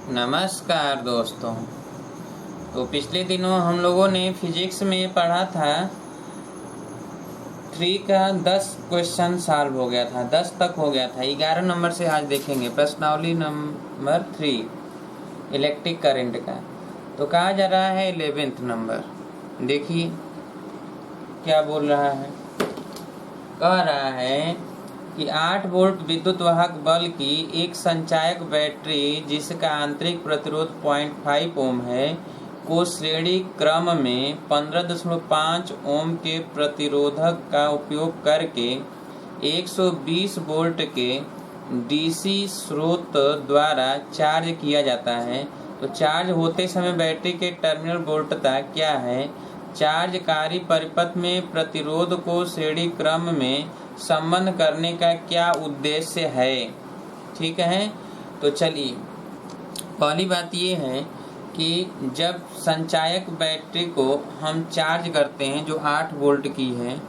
नमस्कार दोस्तों। तो पिछले दिनों हम लोगों ने फिजिक्स में पढ़ा था 3 का 10 क्वेश्चन सॉल्व हो गया था, 10 तक हो गया था। 11 नंबर से आज देखेंगे प्रश्नावली नंबर 3 इलेक्ट्रिक करंट का। तो कहा जा रहा है 11th नंबर। देखिए क्या बोल रहा है। कह रहा है कि 8 वोल्ट विद्युत वाहक बल की एक संचायक बैटरी जिसका आंतरिक प्रतिरोध 0.5 ओम है को श्रेणी क्रम में 15.5 ओम के प्रतिरोधक का उपयोग करके 120 वोल्ट के डीसी स्रोत द्वारा चार्ज किया जाता है। तो चार्ज होते समय बैटरी के टर्मिनल वोल्टता क्या है? चार्जकारी परिपथ में प्रतिरोध को श्रेणी क्रम में संबंध करने का क्या उद्देश्य है? ठीक है, तो चलिए पहली बात ये है कि जब संचायक बैटरी को हम चार्ज करते हैं जो 8 वोल्ट की है,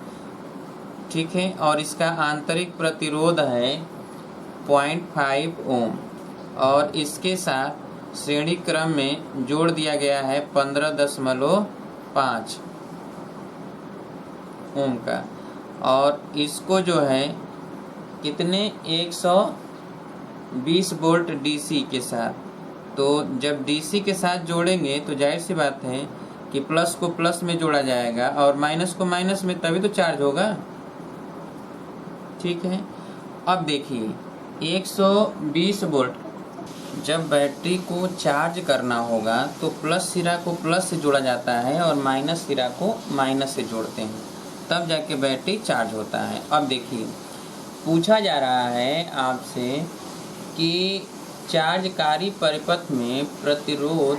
ठीक है, और इसका आंतरिक प्रतिरोध है 0.5 ओम और इसके साथ श्रेणी क्रम में जोड़ दिया गया है 15.5 ओम का, और इसको जो है कितने 120 वोल्ट डीसी के साथ। तो जब डीसी के साथ जोड़ेंगे तो जाहिर सी बात है कि प्लस को प्लस में जोड़ा जाएगा और माइनस को माइनस में, तभी तो चार्ज होगा। ठीक है, अब देखिए 120 वोल्ट जब बैटरी को चार्ज करना होगा तो प्लस सिरा को प्लस से जोड़ा जाता है और माइनस सिरा को माइनस से जोड़ते हैं, तब जाके बैटरी चार्ज होता है। अब देखिए पूछा जा रहा है आपसे कि चार्जकारी परिपथ में प्रतिरोध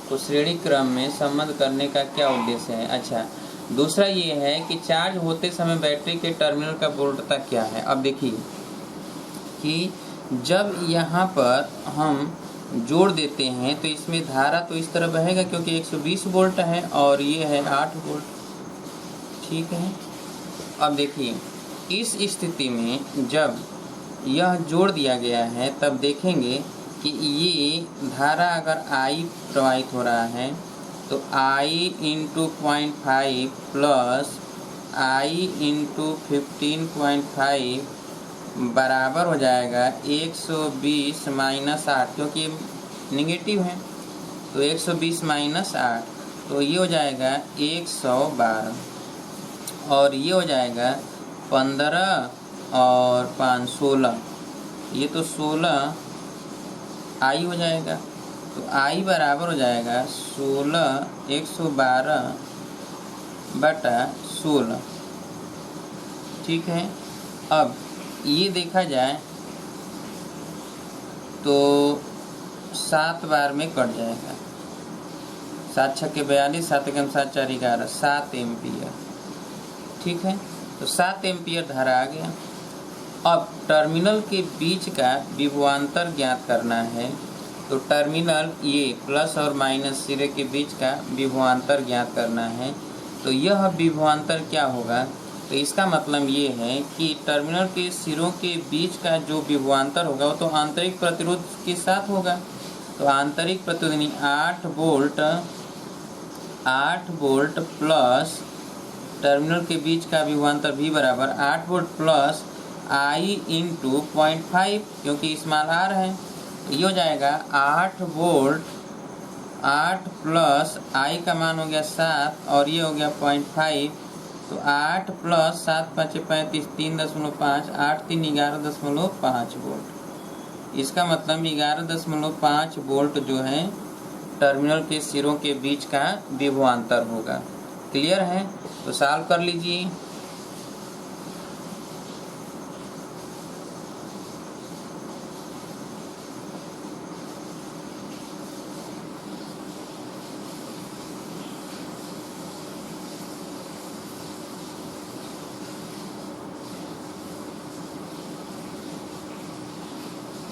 को श्रेणी क्रम में संबद्ध करने का क्या उद्देश्य है। अच्छा, दूसरा ये है कि चार्ज होते समय बैटरी के टर्मिनल का वोल्टता क्या है। अब देखिए कि जब यहाँ पर हम जोड़ देते हैं तो इसमें धारा तो इस तरह बहेगा क्योंकि 120 वोल्ट है और ये है 8 वोल्ट। ठीक है, अब देखिए इस स्थिति में जब यह जोड़ दिया गया है तब देखेंगे कि ये धारा अगर I प्रवाहित हो रहा है तो I into 0.5 plus I into 15.5 बराबर हो जाएगा 120 माइनस 8, क्योंकि निगेटिव है तो 120 माइनस 8, तो ये हो जाएगा 112 और ये हो जाएगा 15 और 5 16, ये तो 16 I हो जाएगा। तो I बराबर हो जाएगा 112 बटा 16। ठीक है, अब ये देखा जाए तो 7 बार में कट जाएगा। 7 छक्के 42, 7 एकम 7 4 11, 7 एम्पियर। ठीक है, तो 7 एम्पियर धारा आ गया। अब टर्मिनल के बीच का विभवांतर ज्ञात करना है। तो टर्मिनल ये प्लस और माइनस सिरे के बीच का विभवांतर ज्ञात करना है। तो यह विभवांतर क्या होगा? तो इसका मतलब ये है कि टर्मिनल के सिरों के बीच का जो विभवांतर होगा वो तो आंतरिक प्रतिरोध के साथ होगा। तो आंतरिक प्रतिरोध यानी 8 वोल्ट प्लस टर्मिनल के बीच का विभवांतर भी बराबर 8 वोल्ट प्लस I इंटू 0.5, क्योंकि स्मॉल r है। ये हो जाएगा 8 वोल्ट 8 प्लस I का मान हो गया 7 और ये हो गया 0.5, तो 8 प्लस 7 5 35, 3.5, 8 3 11.5 वोल्ट। इसका मतलब 11.5 वोल्ट जो है टर्मिनल के सिरों के बीच का विभवांतर होगा। क्लियर है? तो सॉल्व कर लीजिए।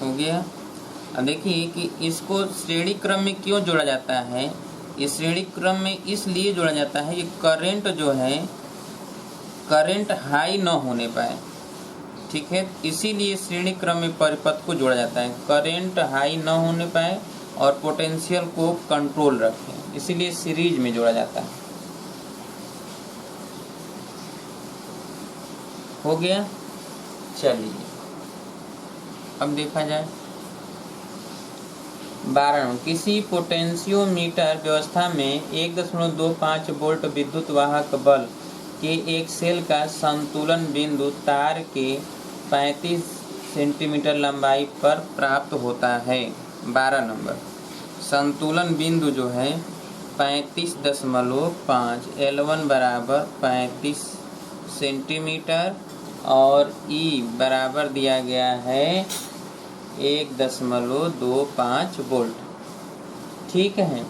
हो गया। अब देखिए कि इसको श्रेणी क्रम में क्यों जोड़ा जाता है। इस श्रेणी क्रम में इसलिए जोड़ा जाता है कि करंट जो है करंट हाई न होने पाए। ठीक है, इसीलिए श्रेणी क्रम में परिपथ को जोड़ा जाता है। करंट हाई न होने पाए और पोटेंशियल को कंट्रोल रखें, इसीलिए सीरीज में जोड़ा जाता है। हो गया। चलिए अब देखा जाए 12। किसी पोटेंशियोमीटर व्यवस्था में 1.25 वोल्ट विद्युत वाहक बल के एक सेल का संतुलन बिंदु तार के 35 सेंटीमीटर लंबाई पर प्राप्त होता है। 12 नंबर संतुलन बिंदु जो है 35.5, L1 बराबर 35 सेंटीमीटर और E बराबर दिया गया है 1.25 वोल्ट। ठीक है,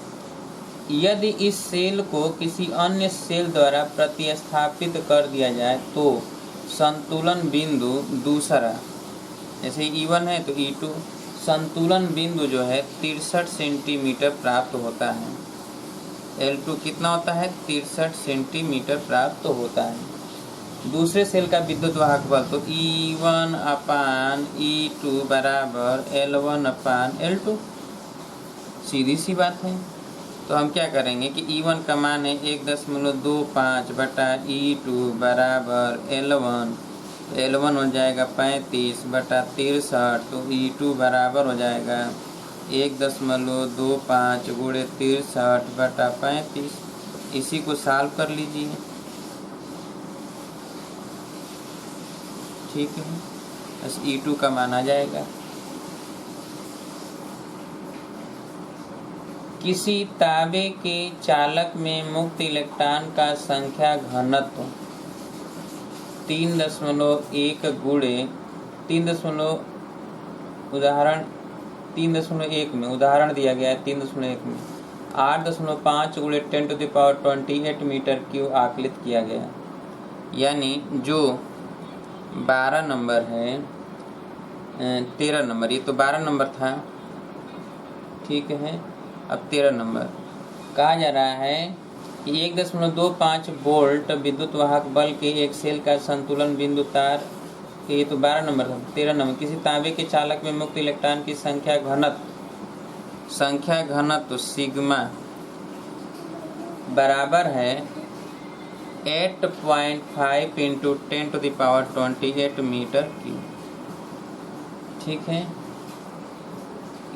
यदि इस सेल को किसी अन्य सेल द्वारा प्रतिस्थापित कर दिया जाए तो संतुलन बिंदु दूसरा, जैसे E1 है तो E2, संतुलन बिंदु जो है 63 सेंटीमीटर प्राप्त होता है। L2 कितना होता है? 63 सेंटीमीटर प्राप्त होता है। दूसरे सेल का विद्युत वाहक बल तो E1 अपान E2 बराबर L1 अपान L2, सीधी सी बात है। तो हम क्या करेंगे कि E1 का मान है 1.25 बटा E2 बराबर L1, L1 हो जाएगा 35 बटा 63, तो E2 बराबर हो जाएगा 1.25 गुणे 63 बटा 35। इसी को सॉल्व कर लीजिए। ठीक है, बस E2 का मान आ जाएगा। किसी तांबे के चालक में मुक्त इलेक्ट्रॉन का संख्या घनत्व 3.1 गुणे 3.1 में उदाहरण दिया गया है 3.1 में 8.5 गुणे 10⁻28 मीटर क्यूब आकलित किया गया। यानी जो 12 नंबर है 13 नंबर, ये तो 12 नंबर था। ठीक है, अब 13 नंबर कहा जा रहा है कि 1.25 वोल्ट विद्युत वाहक बल के एक सेल का संतुलन बिंदु तार, ये तो 12 नंबर था। 13 नंबर किसी तांबे के चालक में मुक्त इलेक्ट्रॉन की संख्या घनत्व सिग्मा बराबर है 8.5 × 10⁻28 मीटर क्यूब। ठीक है,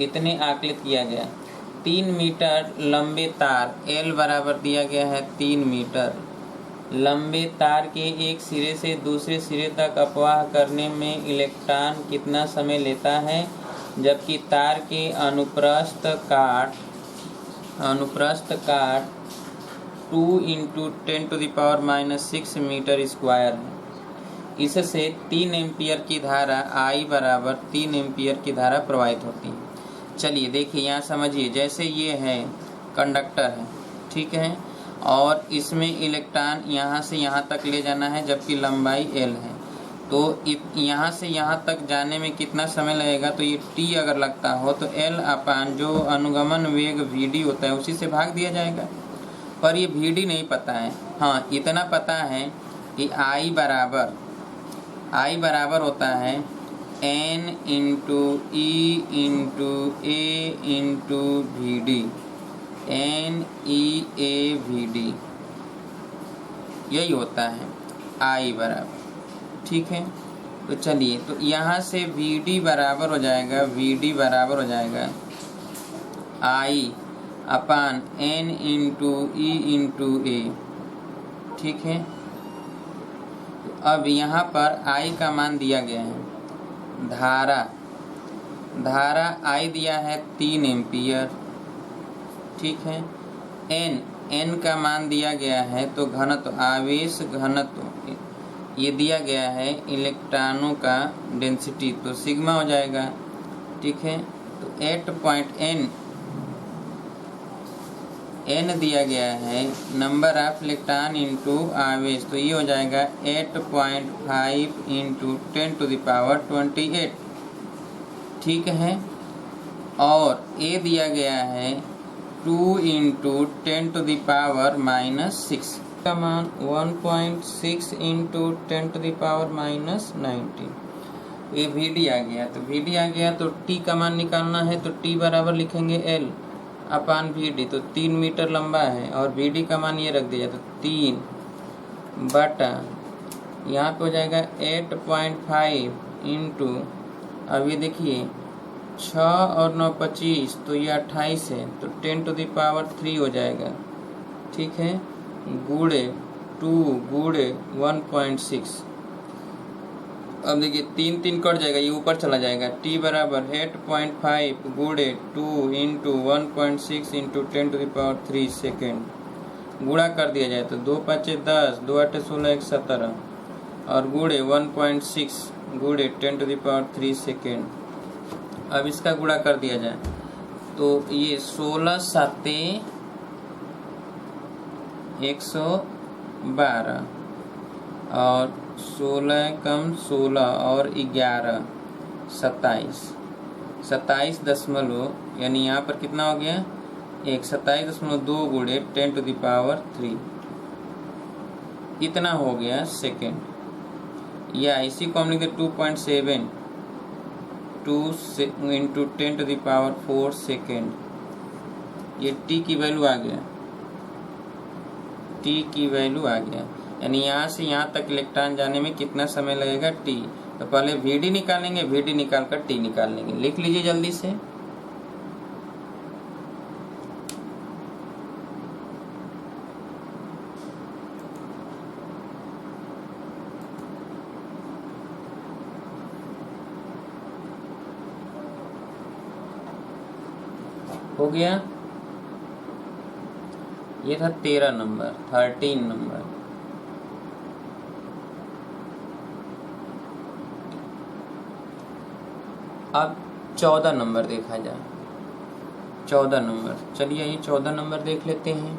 इतने आकलित किया गया। 3 मीटर लंबे तार L बराबर दिया गया है 3 मीटर लंबे तार के एक सिरे से दूसरे सिरे तक अपवाह करने में इलेक्ट्रॉन कितना समय लेता है, जबकि तार के अनुप्रस्थ काट 2 × 10⁻⁻6 मीटर स्क्वायर है। इससे 3 एम्पियर की धारा I बराबर 3 एम्पियर की धारा प्रवाहित होती है। चलिए देखिए, यहाँ समझिए, जैसे ये है कंडक्टर है, ठीक है, और इसमें इलेक्ट्रॉन यहाँ से यहाँ तक ले जाना है, जबकि लंबाई L है। तो यहाँ से यहाँ तक जाने में कितना समय लगेगा? तो ये T अगर लगता हो तो L अपान जो अनुगमन वेग VD होता है उसी से भाग दिया जाएगा। पर ये VD नहीं पता है। हाँ, इतना पता है कि I बराबर होता है N × E × A × VD, NEA VD, यही होता है I बराबर। ठीक है, तो चलिए, तो यहाँ से VD बराबर हो जाएगा I upon N × E × A। ठीक है, तो अब यहाँ पर I का मान दिया गया है। धारा I दिया है 3 एम्पियर। ठीक है, N का मान दिया गया है, तो घनत्व, आवेश घनत्व ये दिया गया है, इलेक्ट्रॉनों का डेंसिटी, तो सिग्मा हो जाएगा। ठीक है, तो N दिया गया है नंबर ऑफ इलेक्ट्रॉन इनटू आवेश, तो ये हो जाएगा 8.5 × 10⁻28। ठीक है, और A दिया गया है 2 × 10⁻⁻6 का मान 1.6 × 10⁻⁻19। ये वी डी आ गया, तो वी डी आ गया तो टी का मान निकालना है, तो टी बराबर लिखेंगे एल अपान वी डी, तो 3 मीटर लंबा है और वी डी का मान ये रख दिया, तो 3 बटा यहाँ पे हो जाएगा 8.5 इंटू, अब ये देखिए 6 और 9 25, तो ये 28 है, तो 10⁻³ हो जाएगा। ठीक है, गुणे 2 गुणे 1.6, अब देखिए 3 3 कट जाएगा, ये ऊपर चला जाएगा। टी बराबर 8.5 गुणे 2 इंटू 1.6 इंटू 10⁻³ सेकेंड, गुणा कर दिया जाए तो 2 5 10, 2 8 16 1 17 और गुणे 1.6 गुणे 10⁻³ सेकेंड। अब इसका गुणा कर दिया जाए तो ये 16 7 112 और 16 कम 16 और 11 27 दशमलव, यानी यहाँ पर कितना हो गया 27.2 गुणे 10⁻³ इतना हो गया सेकेंड। या इसी को हम लिखते 2.7 2 इंटू 10⁻⁴ सेकेंड। ये टी की वैल्यू आ गया, टी की वैल्यू आ गया, यानी यहाँ से यहाँ तक इलेक्ट्रॉन जाने में कितना समय लगेगा टी। तो पहले वी डी निकालेंगे, वी डी निकाल कर टी निकाल लेंगे। लिख लीजिए जल्दी से। हो गया, ये था 13 नंबर, 13 नंबर। अब 14 नंबर देखा जाए। 14 नंबर, चलिए ये 14 नंबर देख लेते हैं।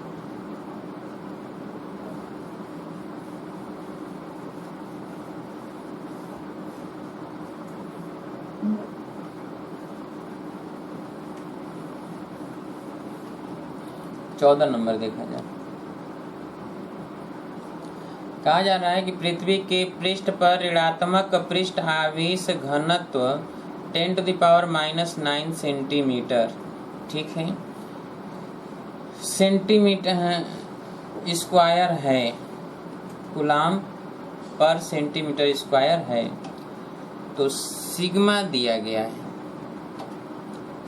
चौदह नंबर देखा जाए। कहा जा रहा है कि पृथ्वी के पृष्ठ पर ऋणात्मक पृष्ठ आवेश घनत्व 10⁻⁹ सेंटीमीटर, ठीक है, सेंटीमीटर स्क्वायर है, कूलाम पर सेंटीमीटर स्क्वायर है। तो सिग्मा दिया गया है,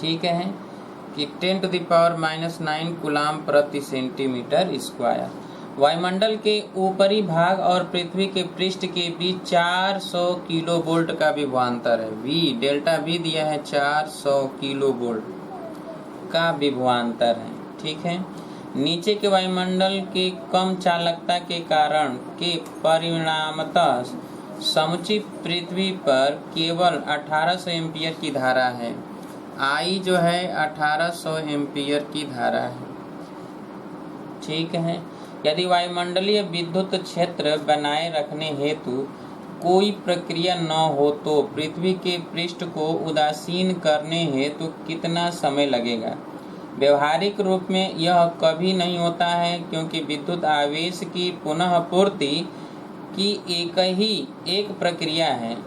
ठीक है, कि 10⁻⁹ कूलाम प्रति सेंटीमीटर स्क्वायर। वायुमंडल के ऊपरी भाग और पृथ्वी के पृष्ठ के बीच 400 किलोवोल्ट का विभवांतर है। वी डेल्टा वी दिया है 400 किलोवोल्ट का विभवांतर है, ठीक है। नीचे के वायुमंडल के कम चालकता के कारण के परिणामतः समुची पृथ्वी पर केवल 1800 एम्पीयर की धारा है। आई जो है 1800 एम्पीयर की धारा है, ठीक है। यदि वायुमंडलीय विद्युत क्षेत्र बनाए रखने हेतु कोई प्रक्रिया न हो तो पृथ्वी के पृष्ठ को उदासीन करने हेतु कितना समय लगेगा? व्यवहारिक रूप में यह कभी नहीं होता है, क्योंकि विद्युत आवेश की पुनः पूर्ति की एक प्रक्रिया है।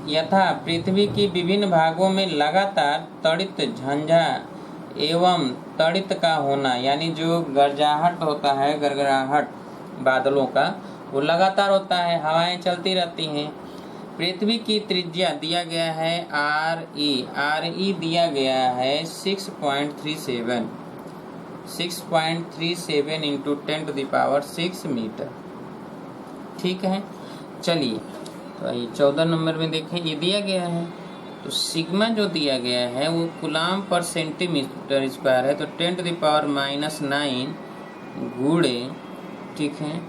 यथा पृथ्वी की विभिन्न भागों में लगातार तड़ित झंझा एवं तड़ित का होना, यानी जो गरजाहट होता है, गड़गड़ाहट बादलों का, वो लगातार होता है, हवाएं चलती रहती हैं। पृथ्वी की त्रिज्या दिया गया है आर ई दिया गया है 6.37 इंटू 10⁻⁶ मीटर, ठीक है। चलिए तो ये 14 नंबर में देखें, ये दिया गया है, तो सिग्मा जो दिया गया है वो कूलाम पर सेंटीमीटर स्क्वायर है, तो 10⁻⁹ गुणे, ठीक है।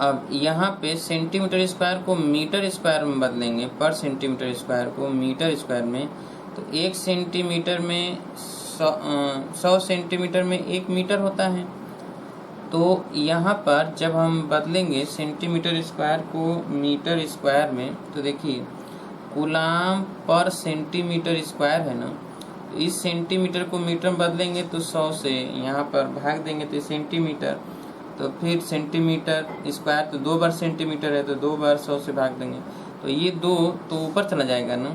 अब यहाँ पे सेंटीमीटर स्क्वायर को मीटर स्क्वायर में बदलेंगे, पर सेंटीमीटर स्क्वायर को मीटर स्क्वायर में, तो 1 सेंटीमीटर में 100 सेंटीमीटर में 1 मीटर होता है। तो यहाँ पर जब हम बदलेंगे सेंटीमीटर स्क्वायर को मीटर स्क्वायर में, तो देखिए कूलाम पर सेंटीमीटर स्क्वायर है ना, तो इस सेंटीमीटर को मीटर में बदलेंगे तो 100 से यहाँ पर भाग देंगे तो सेंटीमीटर, तो फिर सेंटीमीटर स्क्वायर, तो 2 बार सेंटीमीटर है तो 2 बार 100 से भाग देंगे, तो ये 2 तो ऊपर चला जाएगा ना,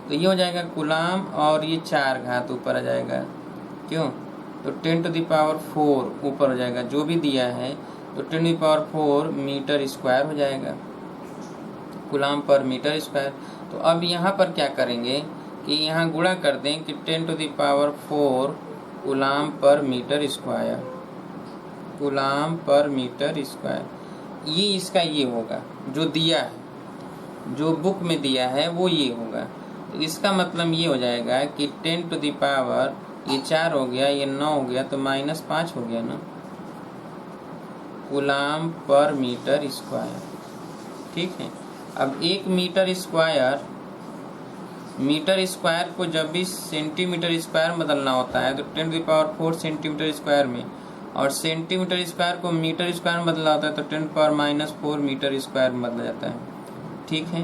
तो ये हो जाएगा कूलाम और ये 4 घात ऊपर आ जाएगा, क्यों? तो 10⁴ ऊपर हो जाएगा जो भी दिया है, तो 10⁴ मीटर स्क्वायर हो जाएगा, कूलाम पर मीटर स्क्वायर। तो अब यहाँ पर क्या करेंगे कि यहाँ गुणा कर दें कि 10⁴ कूलाम पर मीटर स्क्वायर, कूलाम पर मीटर स्क्वायर, ये इसका ये होगा जो दिया है, जो बुक में दिया है वो ये होगा। तो इसका मतलब ये हो जाएगा कि 10⁻, ये 4 हो गया, ये 9 हो गया, तो -5 हो गया ना, कूलाम पर मीटर स्क्वायर। ठीक है, अब 1 मीटर स्क्वायर को जब भी सेंटीमीटर स्क्वायर बदलना होता है तो 10⁴ सेंटीमीटर स्क्वायर में, और सेंटीमीटर स्क्वायर को मीटर स्क्वायर में बदला होता है तो 10⁻⁻⁴ मीटर स्क्वायर में बदला जाता है। ठीक है,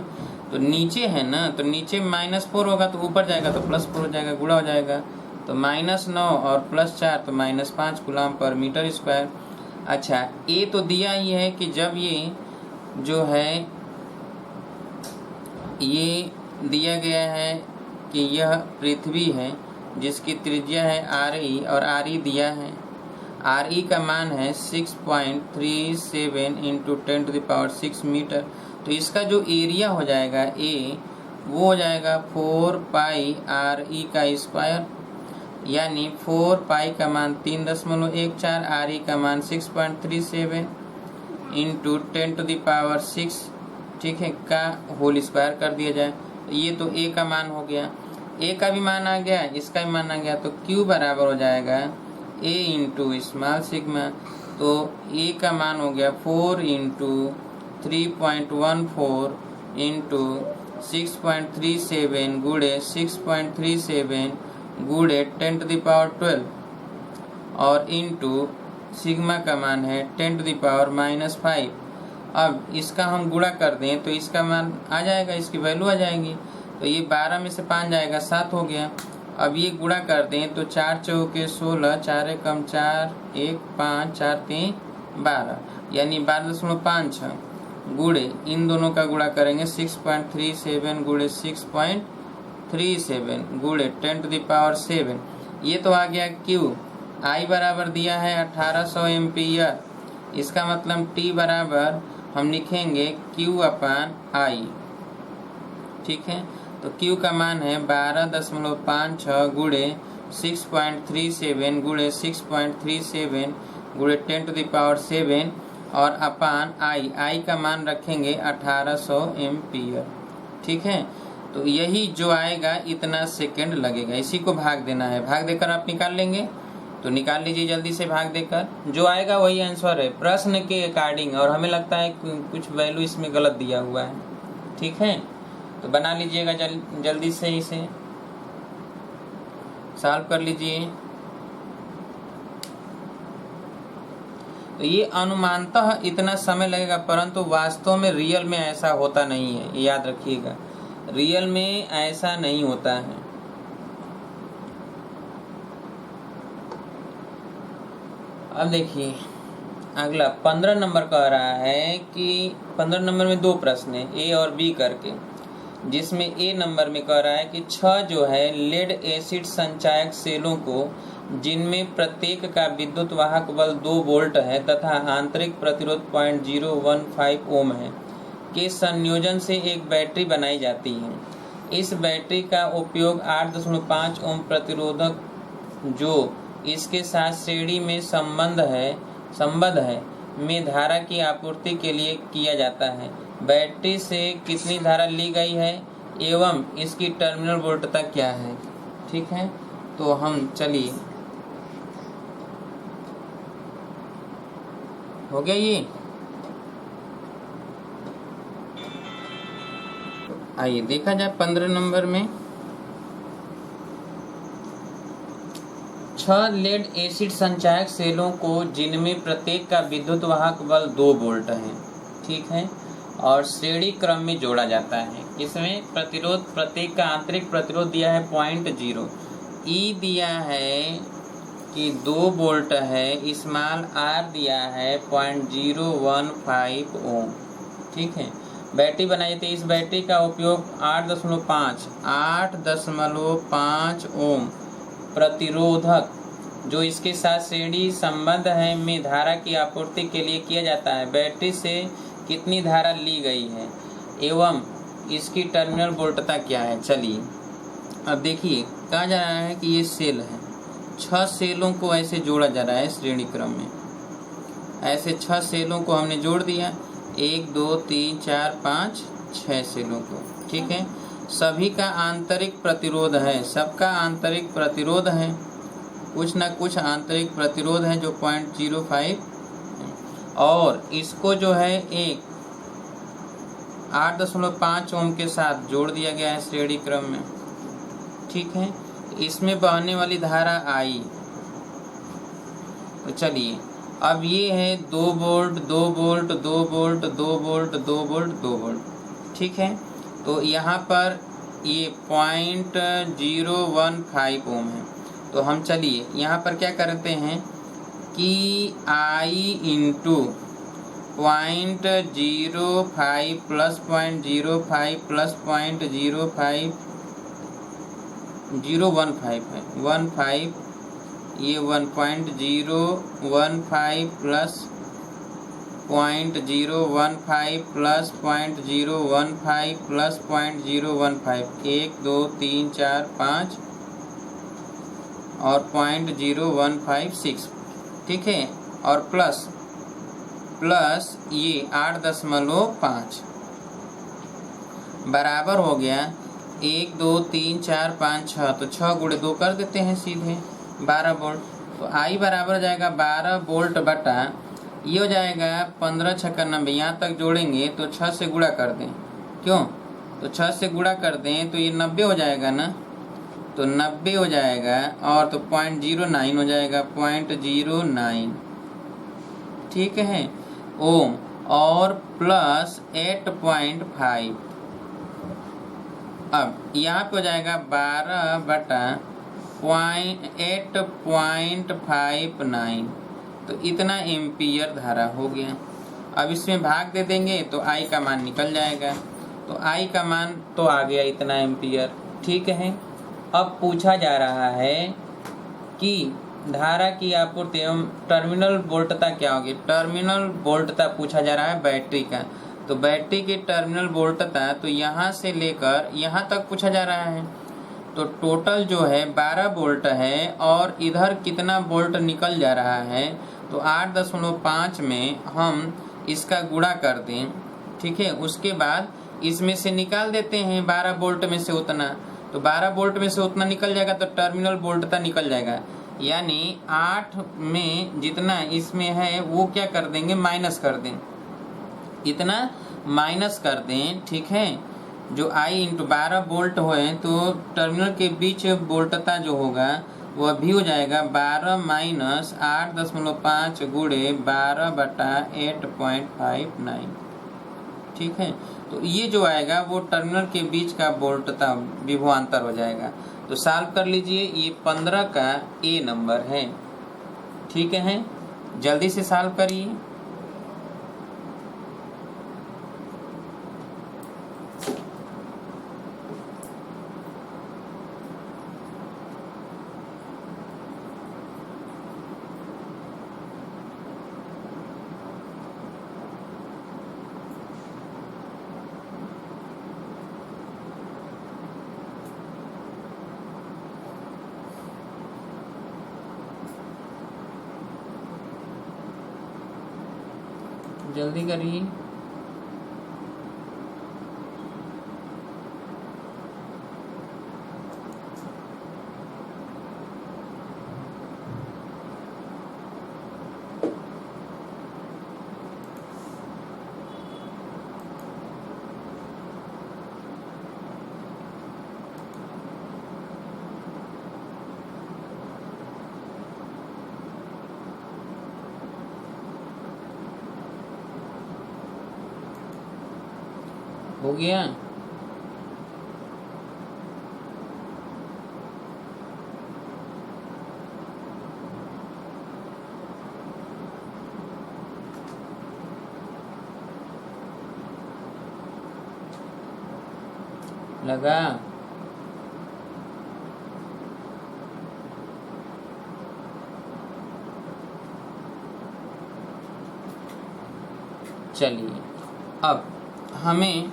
तो नीचे है ना, तो नीचे -4 होगा तो ऊपर जाएगा तो +4 हो जाएगा, गुणा हो जाएगा, तो -9 और +4 तो -5 कूलाम पर मीटर स्क्वायर। अच्छा, ये तो दिया ही है कि जब ये जो है, ये दिया गया है कि यह पृथ्वी है जिसकी त्रिज्या है RE, और RE दिया है, RE का मान है 6.37 × 10⁶ मीटर। तो इसका जो एरिया हो जाएगा A, वो हो जाएगा 4πRE का स्क्वायर, यानी 4π का मान 3.14, RE का मान 6.37 × 10⁶, ठीक है, का होल स्क्वायर कर दिया जाए। तो ये तो A का मान हो गया, A का भी मान आ गया, इसका भी मान आ गया, तो Q बराबर हो जाएगा A × स्मॉल सिग्मा। तो A का मान हो गया 4 × 3.14 × 6.37 गुणे 6.37 गुणे 10⁻12, और इंटू सिग्मा का मान है 10⁻⁻5। अब इसका हम गुणा कर दें तो इसका मान आ जाएगा, इसकी वैल्यू आ जाएगी, तो ये 12 में से 5 जाएगा, 7 हो गया। अब ये गुणा कर दें तो 4 चौके 16, 4 एकम 4, 1 5, 4 3 12, यानी 12.56 गुणे इन दोनों का गुणा करेंगे 6.37 गुणे 6.37 गुणे 10⁻7। ये तो आ गया Q। I बराबर दिया है 1800 एम्पीयर, इसका मतलब T बराबर हम लिखेंगे Q/I। ठीक है, तो Q का मान है 12.56 गुणे 6.37 गुणे 6.37 गुणे 10⁻7 और अपान I का मान रखेंगे 1800 एम्पीयर। ठीक है, तो यही जो आएगा इतना सेकंड लगेगा, इसी को भाग देना है। भाग देकर आप निकाल लेंगे, तो निकाल लीजिए जल्दी से भाग देकर, जो आएगा वही आंसर है प्रश्न के अकॉर्डिंग। और हमें लगता है कुछ वैल्यू इसमें गलत दिया हुआ है। ठीक है, तो बना लीजिएगा जल्दी से, इसे सॉल्व कर लीजिए। तो ये अनुमानतः इतना समय लगेगा, परंतु वास्तव में रियल में ऐसा होता नहीं है, ये याद रखिएगा, रियल में ऐसा नहीं होता है। अब देखिए अगला 15 नंबर कह रहा है कि 15 नंबर में 2 प्रश्न है A और B करके, जिसमें A नंबर में कह रहा है कि 6 जो है लेड एसिड संचायक सेलों को, जिनमें प्रत्येक का विद्युत वाहक बल 2 वोल्ट है तथा आंतरिक प्रतिरोध 0.015 ओम है, के संयोजन से एक बैटरी बनाई जाती है। इस बैटरी का उपयोग 8.5 ओम प्रतिरोधक जो इसके साथ श्रेणी में संबद्ध है में धारा की आपूर्ति के लिए किया जाता है। बैटरी से कितनी धारा ली गई है एवं इसकी टर्मिनल वोल्टता क्या है। ठीक है, तो हम चलिए, हो गया ये। आइए देखा जाए 15 नंबर में 6 लेड एसिड संचायक सेलों को, जिनमें प्रत्येक का विद्युत वाहक बल 2 वोल्ट है, ठीक है, और श्रेणी क्रम में जोड़ा जाता है। इसमें प्रतिरोध, प्रत्येक का आंतरिक प्रतिरोध दिया है 0.0, ई दिया है कि 2 वोल्ट है, स्मॉल आर दिया है 0.015 ओम। ठीक है, बैटरी बनाई थी। इस बैटरी का उपयोग 8.5 ओम प्रतिरोधक जो इसके साथ श्रेणी संबंध है में धारा की आपूर्ति के लिए किया जाता है। बैटरी से कितनी धारा ली गई है एवं इसकी टर्मिनल वोल्टता क्या है। चलिए अब देखिए, कहा जा रहा है कि ये सेल है, 6 सेलों को ऐसे जोड़ा जा रहा है श्रेणी क्रम में। ऐसे 6 सेलों को हमने जोड़ दिया, 1 2 3 4 5 6 सेलों को। ठीक है, सभी का आंतरिक प्रतिरोध है, सबका आंतरिक प्रतिरोध है, कुछ ना कुछ आंतरिक प्रतिरोध है जो 0.05 और इसको जो है एक 8.5 ओम के साथ जोड़ दिया गया है श्रेणी क्रम में। ठीक है, इसमें बहने वाली धारा आई। तो चलिए अब ये है 2 volt 2 volt 2 volt 2 volt 2 volt 2 volt. ठीक है, तो यहाँ पर ये 0.015 ओम है। तो हम चलिए यहाँ पर क्या करते हैं कि I इंटू 0.05 प्लस 0.05 प्लस 0.05015 है 15, ये 1.015 प्लस 0.015 प्लस 0.015 प्लस 0.015 1 2 3 4 5 और 0.0156। ठीक है, और प्लस ये 8.5 बराबर हो गया 1 2 3 4 5 6, तो 6 गुणे 2 कर देते हैं सीधे 12 वोल्ट। तो आई बराबर हो जाएगा 12 वोल्ट बटा ये हो जाएगा 15 छक्का 90। यहाँ तक जोड़ेंगे तो 6 से गुणा कर दें, क्यों? तो 6 से गुणा कर दें तो ये 90 हो जाएगा ना, तो 90 हो जाएगा और तो 0.09 हो जाएगा 0.09। ठीक है, ओम और प्लस 8.5। अब यहाँ पे हो जाएगा 12 बटा 8.59, तो इतना एम्पियर धारा हो गया। अब इसमें भाग दे देंगे तो आई का मान निकल जाएगा, तो आई का मान तो आ गया इतना एम्पियर। ठीक है, अब पूछा जा रहा है कि धारा की आपूर्ति एवं टर्मिनल वोल्टता क्या होगी। टर्मिनल वोल्टता पूछा जा रहा है बैटरी का, तो बैटरी की टर्मिनल वोल्टता तो यहाँ से लेकर यहाँ तक पूछा जा रहा है। तो टोटल जो है 12 वोल्ट है और इधर कितना वोल्ट निकल जा रहा है, तो 8.5 में हम इसका गुणा कर दें। ठीक है, उसके बाद इसमें से निकाल देते हैं 12 वोल्ट में से उतना, तो 12 वोल्ट में से उतना निकल जाएगा तो टर्मिनल वोल्टता निकल जाएगा। यानी 8 में जितना इसमें है वो क्या कर देंगे, माइनस कर दें, इतना माइनस कर दें। ठीक है, जो I इंटू 12 वोल्ट होए तो टर्मिनल के बीच वोल्टता जो होगा वह भी हो जाएगा 12 माइनस 8.5 गुणे 12 बटा 8.59। ठीक है, तो ये जो आएगा वो टर्मिनल के बीच का वोल्टता विभवांतर हो जाएगा। तो सॉल्व कर लीजिए, ये 15 का ए नंबर है। ठीक है, जल्दी से सॉल्व करिए। जल्दी करिए। हो गया। लगा? चलिए अब हमें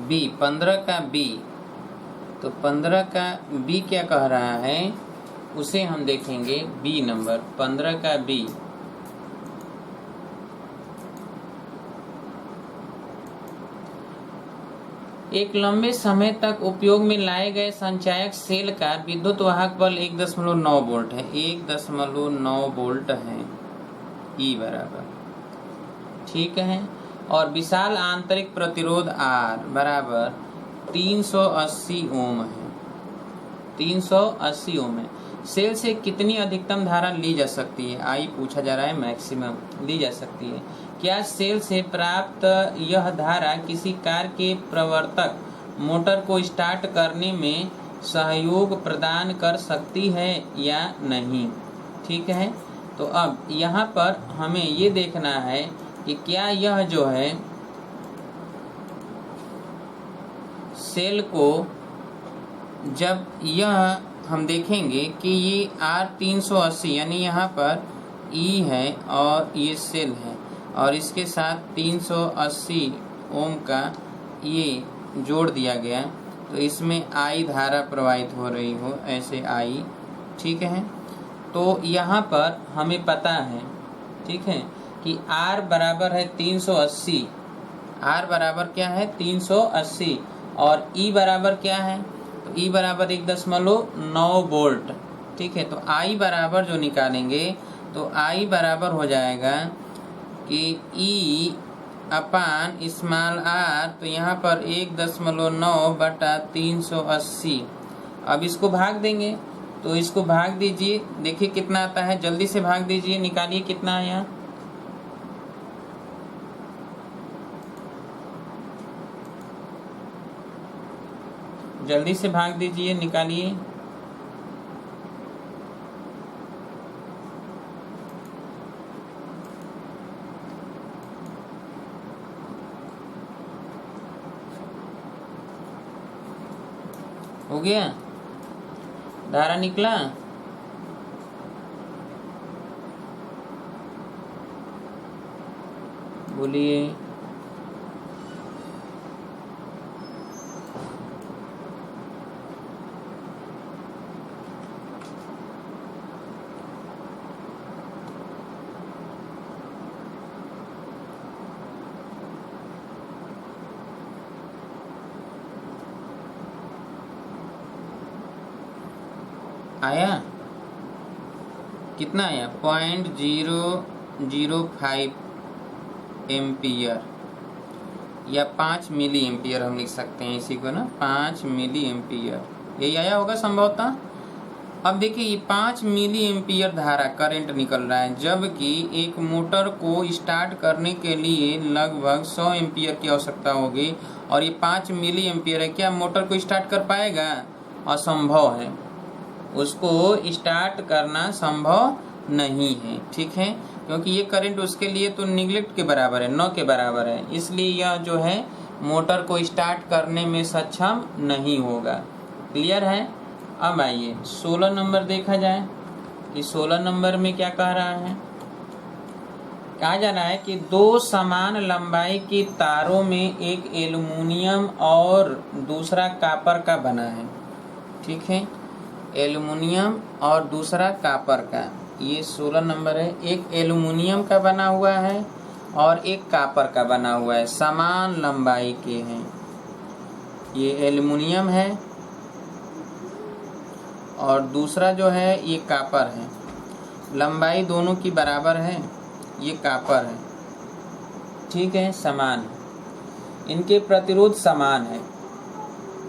बी 15 का बी, तो 15 का बी क्या कह रहा है उसे हम देखेंगे। बी नंबर 15 का बी, एक लंबे समय तक उपयोग में लाए गए संचायक सेल का विद्युत वाहक बल 1.9 वोल्ट है। 1.9 वोल्ट है ई बराबर, ठीक है। और विशाल आंतरिक प्रतिरोध R बराबर 380 ओम है। 380 ओम है। सेल से कितनी अधिकतम धारा ली जा सकती है? आई पूछा जा रहा है, मैक्सिमम ली जा सकती है। क्या सेल से प्राप्त यह धारा किसी कार के प्रवर्तक मोटर को स्टार्ट करने में सहयोग प्रदान कर सकती है या नहीं? ठीक है, तो अब यहाँ पर हमें ये देखना है कि क्या यह जो है सेल को, जब यह हम देखेंगे कि ये R 380 यानी यहाँ पर E है और ये सेल है और इसके साथ 380 ओम का ये जोड़ दिया गया, तो इसमें I धारा प्रवाहित हो रही हो, ऐसे I, ठीक है। तो यहाँ पर हमें पता है, ठीक है, कि R बराबर है 380, R बराबर क्या है 380 और E बराबर क्या है, तो E बराबर 1.9 वोल्ट, ठीक है। तो I बराबर जो निकालेंगे तो I बराबर हो जाएगा कि E अपान स्मॉल r, तो यहाँ पर 1.9 बटा 380। अब इसको भाग देंगे, तो इसको भाग दीजिए, देखिए कितना आता है, जल्दी से भाग दीजिए, निकालिए कितना आया। जल्दी से भाग दीजिए, निकालिए। हो गया, धारा निकला। बोलिए। आया, कितना आया 0.005 एम्पियर या 5 मिली एम्पियर हम लिख सकते हैं इसी को ना, 5 मिली एम्पियर, यही आया होगा संभवतः। अब देखिए ये 5 मिली एम्पियर धारा करंट निकल रहा है, जबकि एक मोटर को स्टार्ट करने के लिए लगभग 100 एम्पियर की आवश्यकता होगी और ये 5 मिली एम्पियर है। क्या मोटर को स्टार्ट कर पाएगा? असंभव है, उसको स्टार्ट करना संभव नहीं है, ठीक है, क्योंकि ये करंट उसके लिए तो निगलेक्ट के बराबर है, 9 के बराबर है, इसलिए यह जो है मोटर को स्टार्ट करने में सक्षम नहीं होगा। क्लियर है? अब आइए 16 नंबर देखा जाए कि 16 नंबर में क्या कह रहा है। कहा जा रहा है कि दो समान लंबाई की तारों में एक एल्युमिनियम और दूसरा कॉपर का बना है, ठीक है, एल्युमिनियम और दूसरा कॉपर का, ये 16 नंबर है। एक एल्युमिनियम का बना हुआ है और एक कॉपर का बना हुआ है, समान लंबाई के हैं। ये एल्युमिनियम है और दूसरा जो है ये कॉपर है, लंबाई दोनों की बराबर है, ये कॉपर है, ठीक है, समान। इनके प्रतिरोध समान है,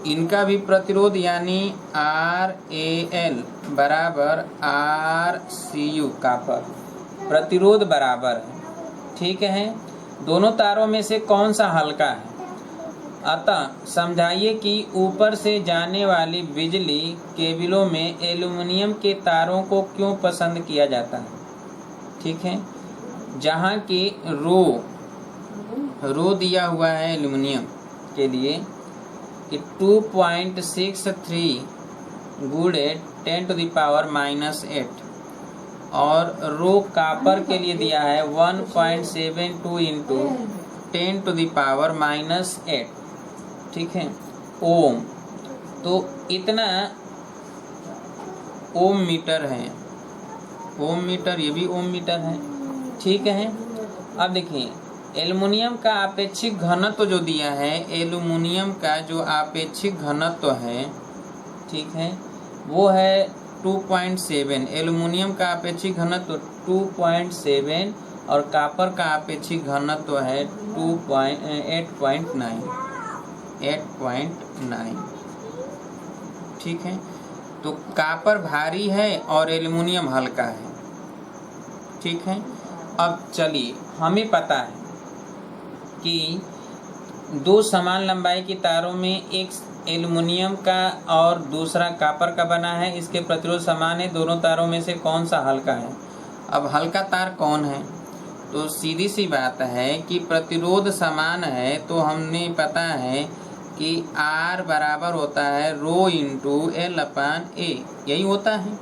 इनका भी प्रतिरोध यानी RAL बराबर RCU कॉपर, प्रतिरोध बराबर है, ठीक है। दोनों तारों में से कौन सा हल्का है? अतः समझाइए कि ऊपर से जाने वाली बिजली केबलों में एल्युमिनियम के तारों को क्यों पसंद किया जाता है, ठीक है, जहाँ की रो रो दिया हुआ है एल्युमिनियम के लिए कि 2.63 गुणे 10⁻⁻8 और रो कापर के लिए दिया है 1.72 इंटू 10⁻⁻8, ठीक है, ओम। तो इतना ओम मीटर है, ओम मीटर, ये भी ओम मीटर है, ठीक है। अब देखिए एल्युमिनियम का आपेक्षिक घनत्व जो दिया है, एल्युमिनियम का जो आपेक्षिक घनत्व है, ठीक है, वो है 2.7। एल्युमिनियम का आपेक्षिक घनत्व 2.7 और कापर का आपेक्षिक घनत्व है 8.9, ठीक है। तो कापर भारी है और एल्युमिनियम हल्का है, ठीक है। अब चलिए, हमें पता है कि दो समान लंबाई की तारों में एक एल्युमिनियम का और दूसरा कापर का बना है, इसके प्रतिरोध समान है, दोनों तारों में से कौन सा हल्का है। अब हल्का तार कौन है, तो सीधी सी बात है कि प्रतिरोध समान है, तो हमने पता है कि R बराबर होता है rho into L upon A, यही होता है,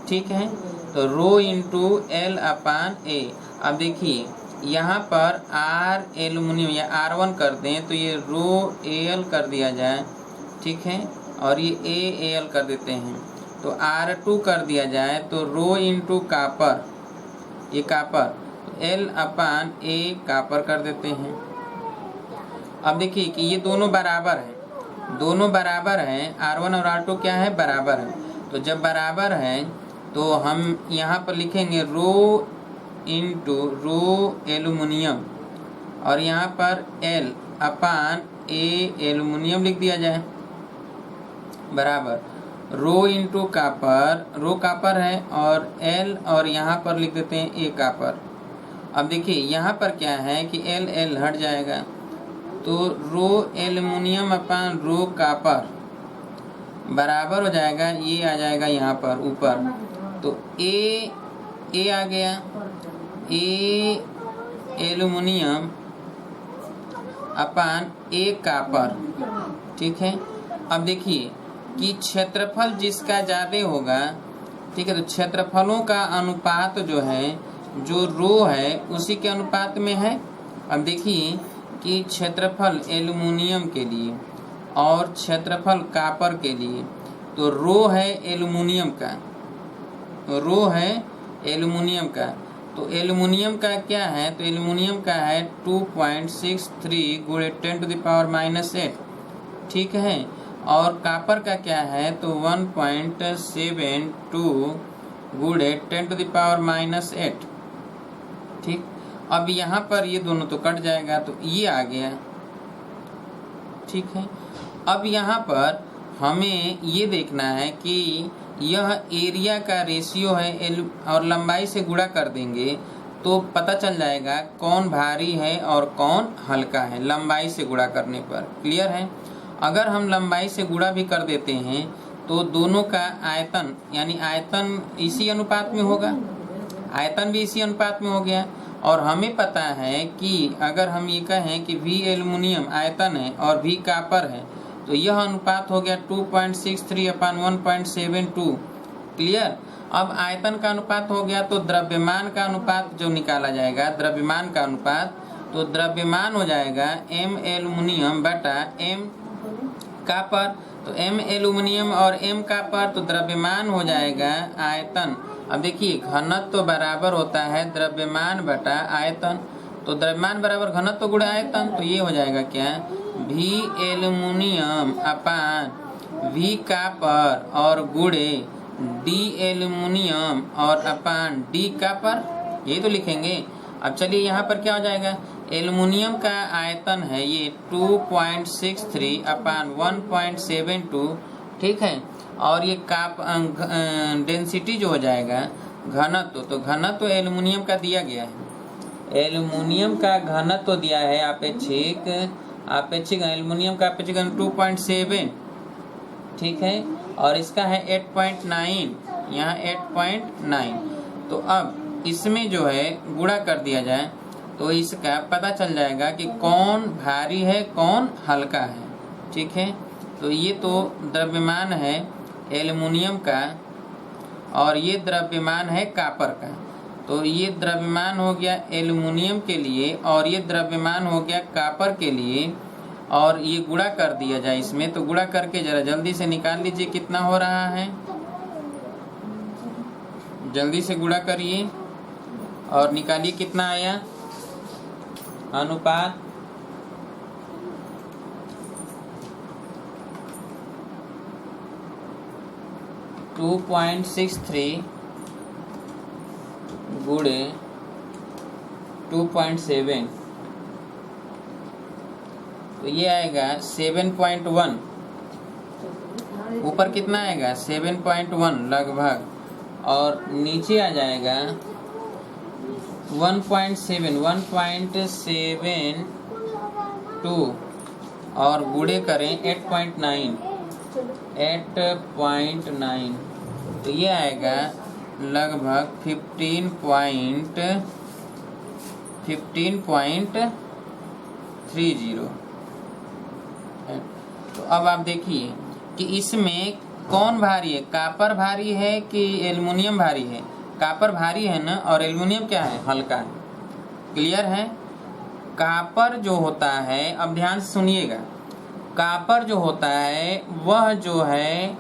ठीक है। तो rho into L upon A। अब देखिए यहाँ पर R एल्युमिनियम या R1 कर दें तो ये रो AL कर दिया जाए, ठीक है, और ये AL कर देते हैं। तो R2 कर दिया जाए तो रो इंटू कापर, ये कापर, तो L अपान A कापर कर देते हैं। अब देखिए कि ये दोनों बराबर हैं, दोनों बराबर हैं, R1 और R2 क्या है, बराबर है। तो जब बराबर है तो हम यहाँ पर लिखेंगे रो इंटू रो एल्युमिनियम और यहाँ पर L अपान A एल्युमिनियम लिख दिया जाए, बराबर रो इंटू कापर, रो कापर है, और L और यहाँ पर लिख देते हैं A कापर। अब देखिए यहाँ पर क्या है कि L हट जाएगा, तो रो एल्युमिनियम अपान रो कापर बराबर हो जाएगा, ये आ जाएगा यहाँ पर ऊपर, तो A आ गया, A aluminium upon A copper, ठीक है। अब देखिए कि क्षेत्रफल जिसका ज़्यादा होगा, ठीक है, तो क्षेत्रफलों का अनुपात जो है, जो रो है उसी के अनुपात में है। अब देखिए कि क्षेत्रफल एल्युमिनियम के लिए और क्षेत्रफल कापर के लिए, तो रो है एल्युमिनियम का, रो है एल्युमिनियम का, तो एल्युमिनियम का क्या है, तो एल्युमिनियम का है 2.63 गुणे 10⁻⁸, ठीक है, और कापर का क्या है, तो 1.72 गुणे 10⁻⁸, ठीक। अब यहाँ पर ये दोनों तो कट जाएगा, तो ये आ गया, ठीक है। अब यहाँ पर हमें ये देखना है कि यह एरिया का रेशियो है और लंबाई से गुणा कर देंगे तो पता चल जाएगा कौन भारी है और कौन हल्का है, लंबाई से गुणा करने पर। क्लियर है। अगर हम लंबाई से गुणा भी कर देते हैं तो दोनों का आयतन, यानी आयतन इसी अनुपात में होगा, आयतन भी इसी अनुपात में हो गया। और हमें पता है कि अगर हम ये कहें कि V एल्युमिनियम आयतन है और V कापर है, तो यह अनुपात हो गया 2.63 अपान 1.72। क्लियर। अब आयतन का अनुपात हो गया तो द्रव्यमान का अनुपात जो निकाला जाएगा, द्रव्यमान का अनुपात, तो द्रव्यमान हो जाएगा M एल्युमिनियम बटा M कापर। तो M एल्युमिनियम और M कापर, तो द्रव्यमान हो जाएगा आयतन। अब देखिए घनत्व तो बराबर होता है द्रव्यमान बटा आयतन, तो द्रव्यमान बराबर घनत्व गुणा आयतन, तो ये हो जाएगा क्या, V एल्युमिनियम अपान V कापर और गुणे D एल्युमिनियम और अपान D कापर, ये तो लिखेंगे। अब चलिए यहाँ पर क्या हो जाएगा, एल्युमिनियम का आयतन है ये 2.63 अपान 1.72, ठीक है, और ये काप डेंसिटी जो हो जाएगा घनत्व, तो घनत्व एल्युमिनियम का दिया गया है, एल्युमिनियम का घनत्व दिया है आपेक्षिक एल्युमिनियम का आपेक्षिक 2.7, ठीक है, और इसका है 8.9, यहाँ 8.9। तो अब इसमें जो है गुणा कर दिया जाए तो इसका पता चल जाएगा कि कौन भारी है कौन हल्का है। ठीक है, तो ये तो द्रव्यमान है एल्युमिनियम का और ये द्रव्यमान है कॉपर का। तो ये द्रव्यमान हो गया एल्युमिनियम के लिए और ये द्रव्यमान हो गया कॉपर के लिए, और ये गुणा कर दिया जाए इसमें। तो गुणा करके जरा जल्दी से निकाल लीजिए कितना हो रहा है, जल्दी से गुणा करिए और निकालिए कितना आया अनुपात। टू 2.63 गुणे 2.7, तो ये आएगा 7.1। ऊपर कितना आएगा 7.1 लगभग, और नीचे आ जाएगा 1.7 और गुणे करें 8.9, तो ये आएगा लगभग 15.30। तो अब आप देखिए कि इसमें कौन भारी है, कॉपर भारी है कि एल्युमिनियम भारी है। कॉपर भारी है ना, और एल्युमिनियम क्या है, हल्का है। क्लियर है। कॉपर जो होता है, अब ध्यान से सुनिएगा, कॉपर जो होता है वह जो है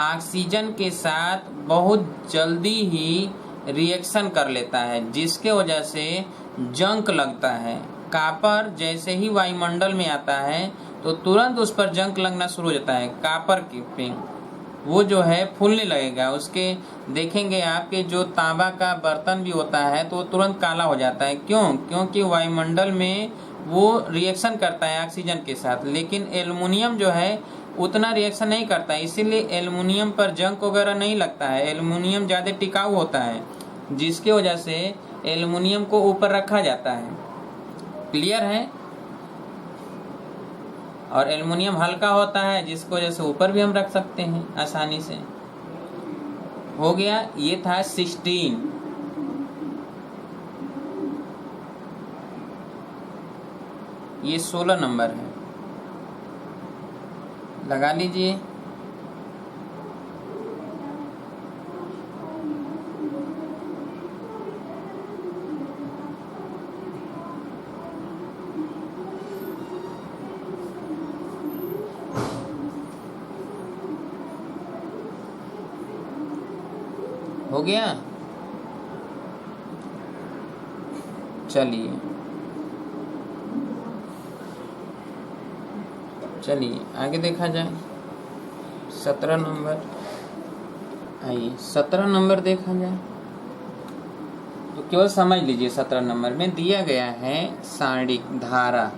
ऑक्सीजन के साथ बहुत जल्दी ही रिएक्शन कर लेता है, जिसके वजह से जंक लगता है। कॉपर जैसे ही वायुमंडल में आता है तो तुरंत उस पर जंक लगना शुरू हो जाता है। कॉपर की पे वो जो है फूलने लगेगा। उसके देखेंगे आपके जो तांबा का बर्तन भी होता है तो वो तुरंत काला हो जाता है। क्यों? क्योंकि वायुमंडल में वो रिएक्शन करता है ऑक्सीजन के साथ। लेकिन एल्युमिनियम जो है उतना रिएक्शन नहीं करता है, इसीलिए एल्युमिनियम पर जंक वगैरह नहीं लगता है। एल्युमिनियम ज़्यादा टिकाऊ होता है, जिसके वजह से एल्युमिनियम को ऊपर रखा जाता है। क्लियर है। और एल्युमिनियम हल्का होता है, जिसकी वजह से ऊपर भी हम रख सकते हैं आसानी से। हो गया। ये था 16। ये 16 नंबर है, लगा लीजिए। हो गया। चलिए आगे देखा जाए। 17 नंबर, आइए 17 नंबर देखा जाए। तो केवल समझ लीजिए 17 नंबर में दिया गया है सारणिक धारा,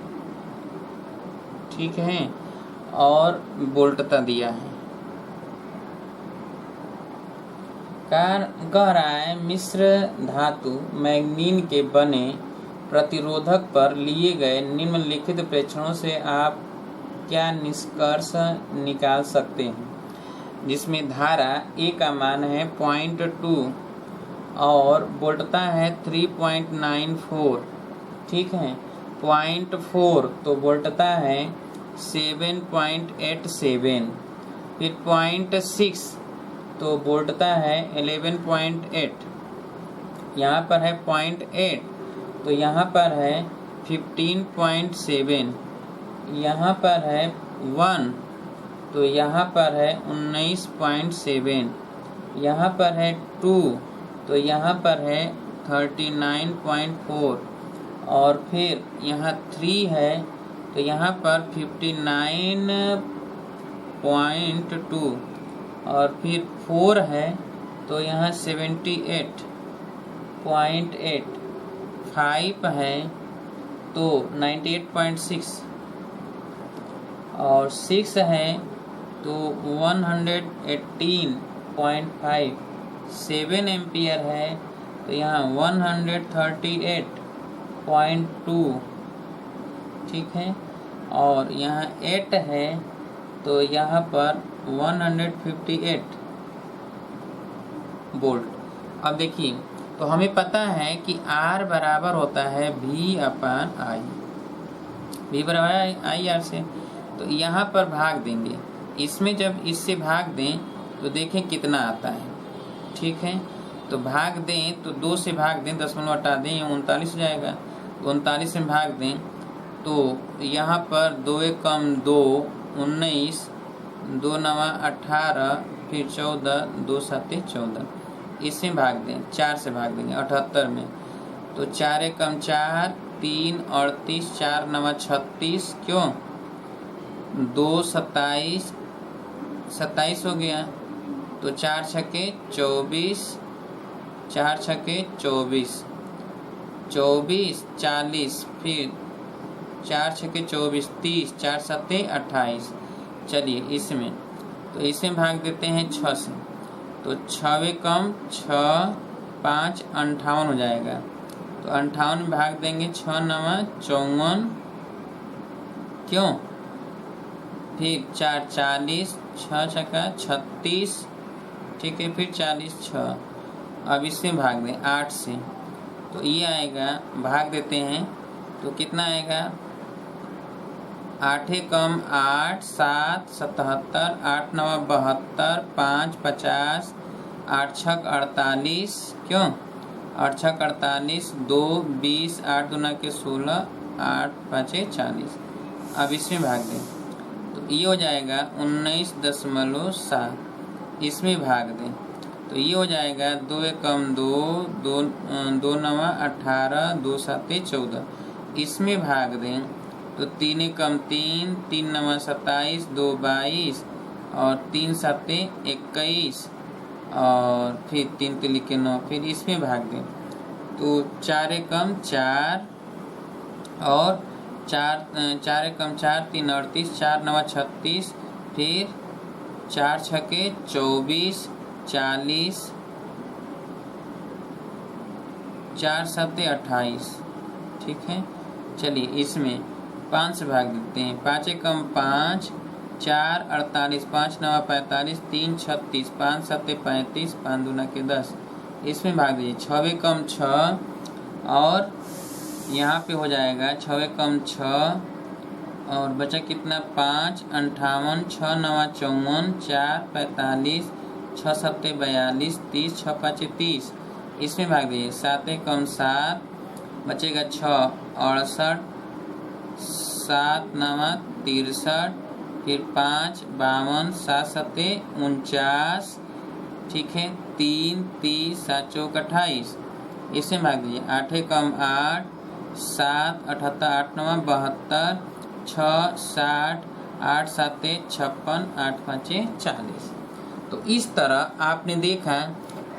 ठीक है, और वोल्टता दिया है। कह रहा है मिश्र धातु मैग्नीन के बने प्रतिरोधक पर लिए गए निम्नलिखित प्रेक्षणों से आप क्या निष्कर्ष निकाल सकते हैं, जिसमें धारा ए का मान है 0.2 और वोल्टता है 3.94, ठीक है। 0.4 तो वोल्टता है 7.87, फिर 0.6 तो वोल्टता है 11.8, यहाँ पर है 0.8 तो यहाँ पर है 15.7, यहाँ पर है 1 तो यहाँ पर है 19.7, यहाँ पर है 2 तो यहाँ पर है 39.4, और फिर यहाँ 3 है तो यहाँ पर 59.2, और फिर 4 है तो यहाँ 78.8, 5 है तो 98.6, और 6 है तो 118.5, 7 एम्पियर है तो यहाँ 138.2, ठीक है, और यहाँ 8 है तो यहाँ पर 158 वोल्ट। अब देखिए तो हमें पता है कि R बराबर होता है V अपन आई, V बराबर आई आर से। तो यहाँ पर भाग देंगे, इसमें जब इससे भाग दें तो देखें कितना आता है। ठीक है, तो भाग दें तो 2 से भाग दें, 10 हटा दें, 39 हो जाएगा। तो 39 में भाग दें तो यहाँ पर 2 एक कम 2, 19, 2 नवा 18, फिर 14, 2 साते 14। इसमें भाग दें, 4 से भाग देंगे 78 में, तो 4 एक कम 4, 3 38, 4 नवा 36, क्यों 2 27, 27 हो गया। तो 4 छक्के 24, 4 छक्के 24, 24 40, फिर 4 छक्के 24 30, 4 सत्ते 28। चलिए इसमें, तो इसमें भाग देते हैं 6 से, तो 6 कम 6 5 58 हो जाएगा। तो 58 में भाग देंगे, 6 नवा 54, क्यों फिर 4 40, 6 छक्का 36, ठीक है, फिर 40 6। अब इसमें भाग दें 8 से, तो ये आएगा, भाग देते हैं तो कितना आएगा, 8 कम 8 7 77, 8 नवा 72, 5 50, 8 छक 48, क्यों 8 छक 48, 2 20, 8 दूना के 16, 8 पाँचे 40। अब इसमें भाग दें तो ये हो जाएगा 19.7। इसमें भाग दें तो ये हो जाएगा 2 एक कम 2, 2 नवा 18, 2 साते 14। इसमें भाग दें तो 3 एक कम 3, 3 नवा 27, 2 22, और 3 साते 21, और फिर 3 तिल के 9। फिर इसमें भाग दें तो 4 एक कम 4, और 4 एक कम 4, 3 38, 4 नवा 36, फिर 4 छक्के 24, 40, 4 सत्ते 28। ठीक है, चलिए इसमें 5 से भाग देते हैं, 5 एक कम 5, 4 48, 5 नवा 45, 3 36, 5 सत्ते 35, 5 दूना के 10। इसमें भाग दीजिए 6 एक कम 6, और यहाँ पे हो जाएगा 6 एक कम 6, और बचा कितना 5 58, 6 नवा 54, 4 45, 6 सत्ते 42, 30, 6 पाँचे 30। इसमें भाग दीजिए 7 एक कम 7, बचेगा 6 68, 7 नवा 63, फिर 5 52, 7 सत्ते 49, ठीक है, 3 30, 7 चौक 28। इसमें भाग दीजिए 8 एक कम 8, 7 78, 8 नवा 72, 6 60, 8 साते 56, 8 पाँचे 40। तो इस तरह आपने देखा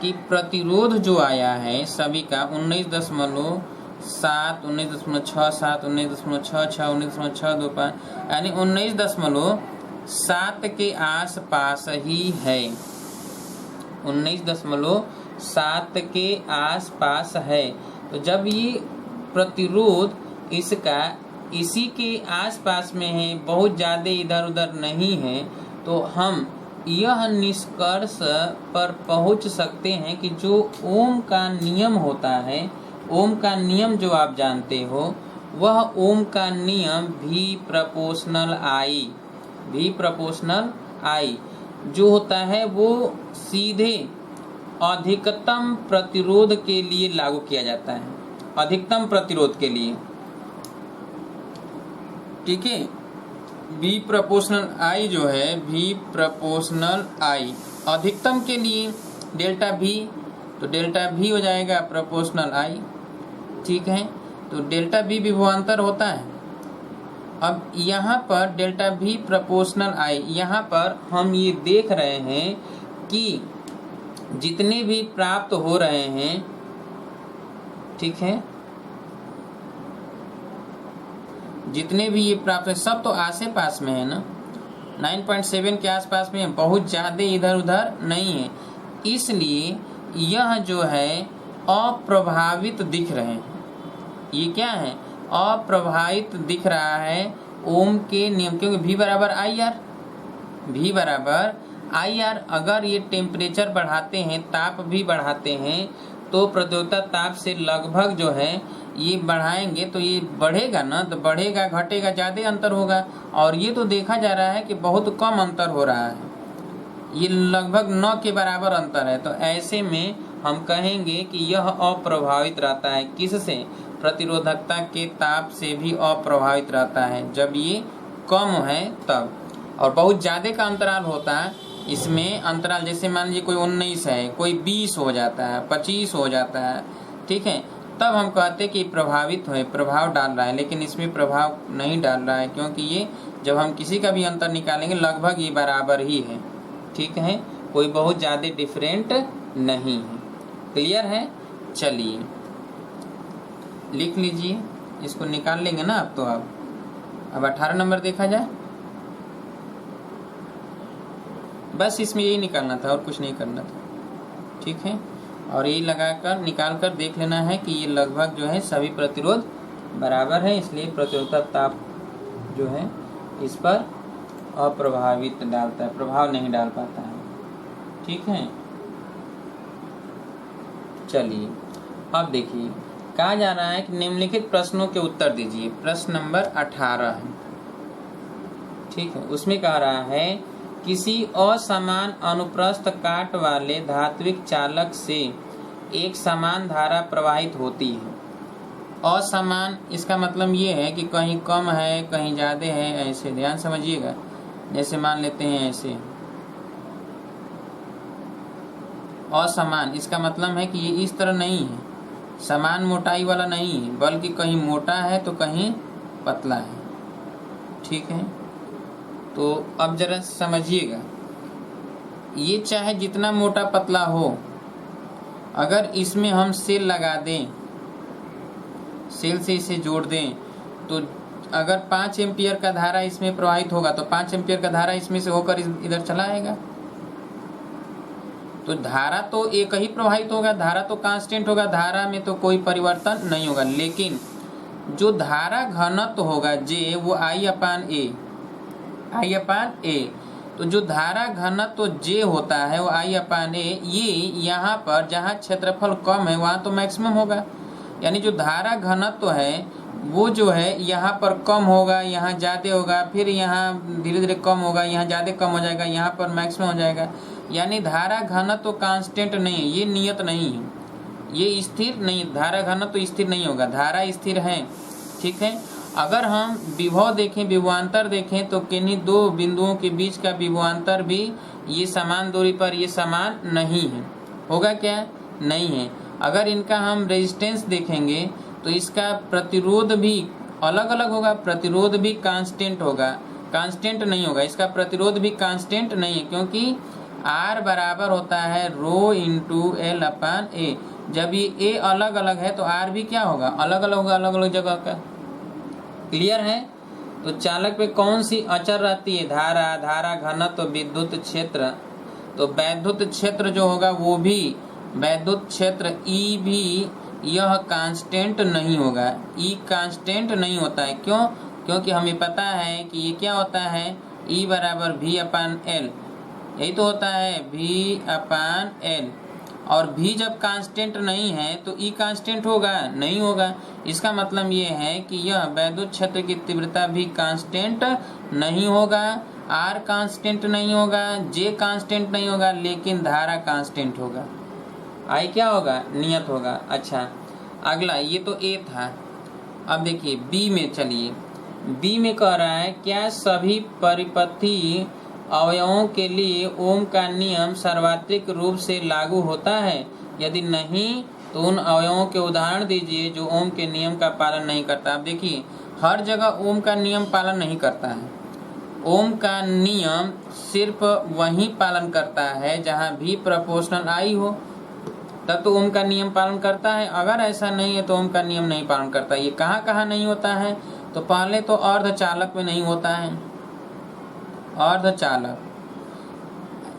कि प्रतिरोध जो आया है सभी का 19.7, 19.67, 19.66, 19.625, यानी 19.7 के आसपास ही है, 19.7 के आसपास है। तो जब ये प्रतिरोध इसका इसी के आसपास में है, बहुत ज़्यादा इधर उधर नहीं है, तो हम यह निष्कर्ष पर पहुंच सकते हैं कि जो ओम का नियम होता है, ओम का नियम जो आप जानते हो, वह ओम का नियम V proportional I, V proportional I जो होता है वो सीधे अधिकतम प्रतिरोध के लिए लागू किया जाता है, अधिकतम प्रतिरोध के लिए। ठीक है, V प्रोपोर्शनल I जो है, V प्रोपोर्शनल I अधिकतम के लिए डेल्टा V, तो डेल्टा V हो जाएगा प्रोपोर्शनल I। ठीक है, तो डेल्टा V विभवांतर होता है। अब यहाँ पर डेल्टा V प्रोपोर्शनल I, यहाँ पर हम ये देख रहे हैं कि जितने भी प्राप्त हो रहे हैं, ठीक है, जितने भी ये प्राप्त है सब तो आसे पास में है ना, 9.7 के आसपास में, बहुत ज़्यादा इधर उधर नहीं है, इसलिए यह जो है अप्रभावित दिख रहे हैं। ये क्या है, अप्रभावित दिख रहा है ओम के नियम, क्योंकि V बराबर आई आर, V बराबर आई आर। अगर ये टेम्परेचर बढ़ाते हैं, ताप भी बढ़ाते हैं, तो प्रतिरोधकता ताप से लगभग जो है ये बढ़ाएंगे तो ये बढ़ेगा ना, तो बढ़ेगा घटेगा ज़्यादा अंतर होगा। और ये तो देखा जा रहा है कि बहुत कम अंतर हो रहा है, ये लगभग 9 के बराबर अंतर है। तो ऐसे में हम कहेंगे कि यह अप्रभावित रहता है। किससे? प्रतिरोधकता के ताप से भी अप्रभावित रहता है जब ये कम है तब। और बहुत ज़्यादा का अंतराल होता है इसमें, अंतराल जैसे मान लीजिए कोई 19 है, कोई 20 हो जाता है, 25 हो जाता है, ठीक है, तब हम कहते हैं कि प्रभावित है, प्रभाव डाल रहा है। लेकिन इसमें प्रभाव नहीं डाल रहा है क्योंकि ये जब हम किसी का भी अंतर निकालेंगे लगभग ये बराबर ही है, ठीक है, कोई बहुत ज़्यादा डिफरेंट नहीं है। क्लियर है? चलिए लिख लीजिए, इसको निकाल लेंगे ना अब। तो अब 18 नंबर देखा जाए, बस इसमें यही निकालना था और कुछ नहीं करना था, ठीक है। और यही लगाकर निकाल कर देख लेना है कि ये लगभग जो है सभी प्रतिरोध बराबर है, इसलिए प्रतिरोधकता ताप जो है इस पर अप्रभावित डालता है, प्रभाव नहीं डाल पाता है, ठीक है। चलिए अब देखिए, कहा जा रहा है कि निम्नलिखित प्रश्नों के उत्तर दीजिए। प्रश्न नंबर 18 है, ठीक है। उसमें कह रहा है किसी असमान अनुप्रस्थ काट वाले धात्विक चालक से एक समान धारा प्रवाहित होती है। असमान इसका मतलब ये है कि कहीं कम है कहीं ज़्यादा है, ऐसे ध्यान समझिएगा। जैसे मान लेते हैं ऐसे, असमान इसका मतलब है कि ये इस तरह नहीं है, समान मोटाई वाला नहीं है, बल्कि कहीं मोटा है तो कहीं पतला है, ठीक है। तो अब जरा समझिएगा, ये चाहे जितना मोटा पतला हो, अगर इसमें हम सेल लगा दें, सेल से इसे जोड़ दें, तो अगर 5 एम्पियर का धारा इसमें प्रवाहित होगा तो 5 एम्पियर का धारा इसमें से होकर इधर चला आएगा। तो धारा तो एक ही प्रवाहित होगा, धारा तो कांस्टेंट होगा, धारा में तो कोई परिवर्तन नहीं होगा। लेकिन जो धारा घनत्व होगा जे, वो I/A, तो जो धारा घनत्व जे होता है वो I/A, ये यहाँ पर जहाँ क्षेत्रफल कम है वहाँ तो मैक्सिमम होगा। यानी जो धारा घनत्व है वो जो है यहाँ पर कम होगा, यहाँ ज़्यादा होगा, फिर यहाँ धीरे धीरे कम होगा, यहाँ ज़्यादा कम हो जाएगा, यहाँ पर मैक्सिमम हो जाएगा। यानी धारा घनत्व कांस्टेंट नहीं है, ये नियत नहीं है, ये स्थिर नहीं, धारा घनत्व स्थिर नहीं होगा, धारा स्थिर है, ठीक है। अगर हम विभव देखें, विभवांतर देखें, तो किन्हीं दो बिंदुओं के बीच का विभवांतर भी ये समान दूरी पर ये समान नहीं है, होगा क्या? नहीं है। अगर इनका हम रेजिस्टेंस देखेंगे तो इसका प्रतिरोध भी अलग अलग होगा, प्रतिरोध भी कांस्टेंट होगा, कांस्टेंट नहीं होगा, इसका प्रतिरोध भी कांस्टेंट नहीं है, क्योंकि R बराबर होता है रो इंटू L/A। जब ये A अलग अलग है तो R भी क्या होगा? अलग अलग होगा, अलग अलग जगह का। क्लियर है? तो चालक पे कौन सी अचर रहती है? धारा, धारा घनत्व, विद्युत क्षेत्र। तो वैद्युत क्षेत्र जो होगा वो भी, वैद्युत क्षेत्र E भी यह कांस्टेंट नहीं होगा, E कांस्टेंट नहीं होता है। क्यों? क्योंकि हमें पता है कि ये क्या होता है, E बराबर V/L, यही तो होता है V/L। और V जब कांस्टेंट नहीं है तो E कांस्टेंट होगा? नहीं होगा। इसका मतलब ये है कि यह वैद्युत क्षेत्र की तीव्रता भी कांस्टेंट नहीं होगा, R कांस्टेंट नहीं होगा, J कांस्टेंट नहीं होगा, लेकिन धारा कांस्टेंट होगा। I क्या होगा? नियत होगा। अच्छा, अगला, ये तो A था। अब देखिए B में, चलिए B में कह रहा है क्या सभी परिपथी अवयवों के लिए ओम का नियम सार्वत्रिक रूप से लागू होता है? यदि नहीं तो उन अवयवों के उदाहरण दीजिए जो ओम के नियम का पालन नहीं करता। अब देखिए, हर जगह ओम का नियम पालन नहीं करता है। ओम का नियम सिर्फ वहीं पालन करता है जहाँ V प्रोपोर्शनल I हो, तब तो ओम का नियम पालन करता है। अगर ऐसा नहीं है तो ओम का नियम नहीं पालन करता। ये कहाँ कहाँ नहीं होता है? तो पहले तो अर्धचालक में नहीं होता है। अर्धचालक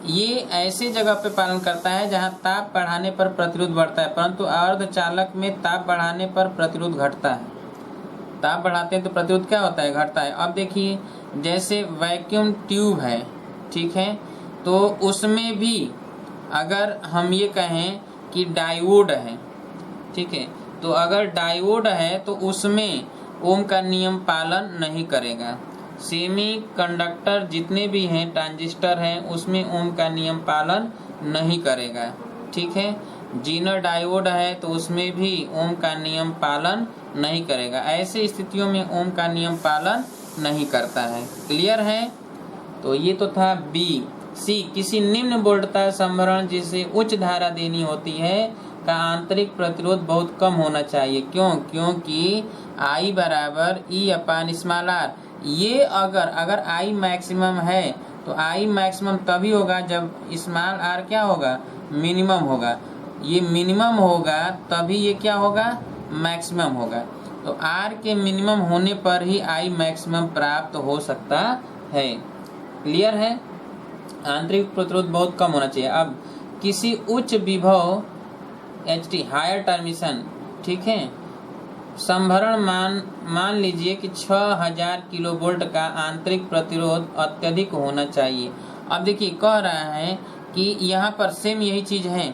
ये ऐसे जगह पे पालन करता है जहाँ ताप बढ़ाने पर प्रतिरोध बढ़ता है, परंतु अर्धचालक में ताप बढ़ाने पर प्रतिरोध घटता है। ताप बढ़ाते हैं तो प्रतिरोध क्या होता है? घटता है। अब देखिए, जैसे वैक्यूम ट्यूब है, ठीक है, तो उसमें भी अगर हम ये कहें कि डायोड है, ठीक है। तो अगर डायोड है तो उसमें ओम का नियम पालन नहीं करेगा। सेमी कंडक्टर जितने भी हैं, ट्रांजिस्टर हैं, उसमें ओम का नियम पालन नहीं करेगा, ठीक है। जीनर डायोड है तो उसमें भी ओम का नियम पालन नहीं करेगा। ऐसे स्थितियों में ओम का नियम पालन नहीं करता है। क्लियर है? तो ये तो था बी। सी, किसी निम्न वोल्टता संभरण जिसे उच्च धारा देनी होती है का आंतरिक प्रतिरोध बहुत कम होना चाहिए। क्यों? क्योंकि I बराबर E अपान स्मॉल r। ये अगर I मैक्सिमम है तो I मैक्सिमम तभी होगा जब स्मॉल r क्या होगा? मिनिमम होगा। ये मिनिमम होगा तभी ये क्या होगा? मैक्सिमम होगा। तो R के मिनिमम होने पर ही I मैक्सिमम प्राप्त हो सकता है। क्लियर है? आंतरिक प्रतिरोध बहुत कम होना चाहिए। अब किसी उच्च विभव HT हायर टर्मिशन, ठीक है, संभरण मान लीजिए कि 6000 किलोवोल्ट का आंतरिक प्रतिरोध अत्यधिक होना चाहिए। अब देखिए कह रहा है कि यहाँ पर सेम यही चीज है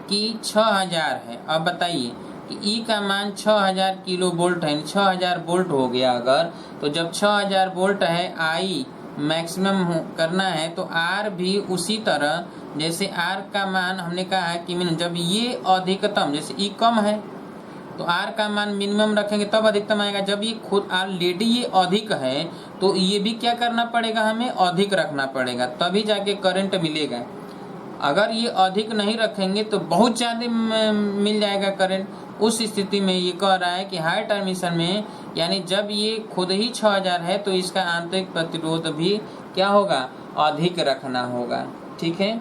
कि 6000 है। अब बताइए कि E का मान 6000 किलो वोल्ट है, 6000 वोल्ट हो गया। अगर तो जब 6000 वोल्ट है, I मैक्सिमम करना है तो R भी उसी तरह, जैसे R का मान हमने कहा है कि मिनिमम, जब ये अधिकतम, जैसे E कम है तो R का मान मिनिमम रखेंगे तब अधिकतम आएगा। जब ये खुद ऑलरेडी ये अधिक है तो ये भी क्या करना पड़ेगा? हमें अधिक रखना पड़ेगा, तभी जाके करंट मिलेगा। अगर ये अधिक नहीं रखेंगे तो बहुत ज़्यादा मिल जाएगा करंट। उस स्थिति में ये कह रहा है कि हाई टर्मिशन में, यानी जब ये खुद ही 6000 है तो इसका आंतरिक प्रतिरोध भी क्या होगा? अधिक रखना होगा, ठीक है।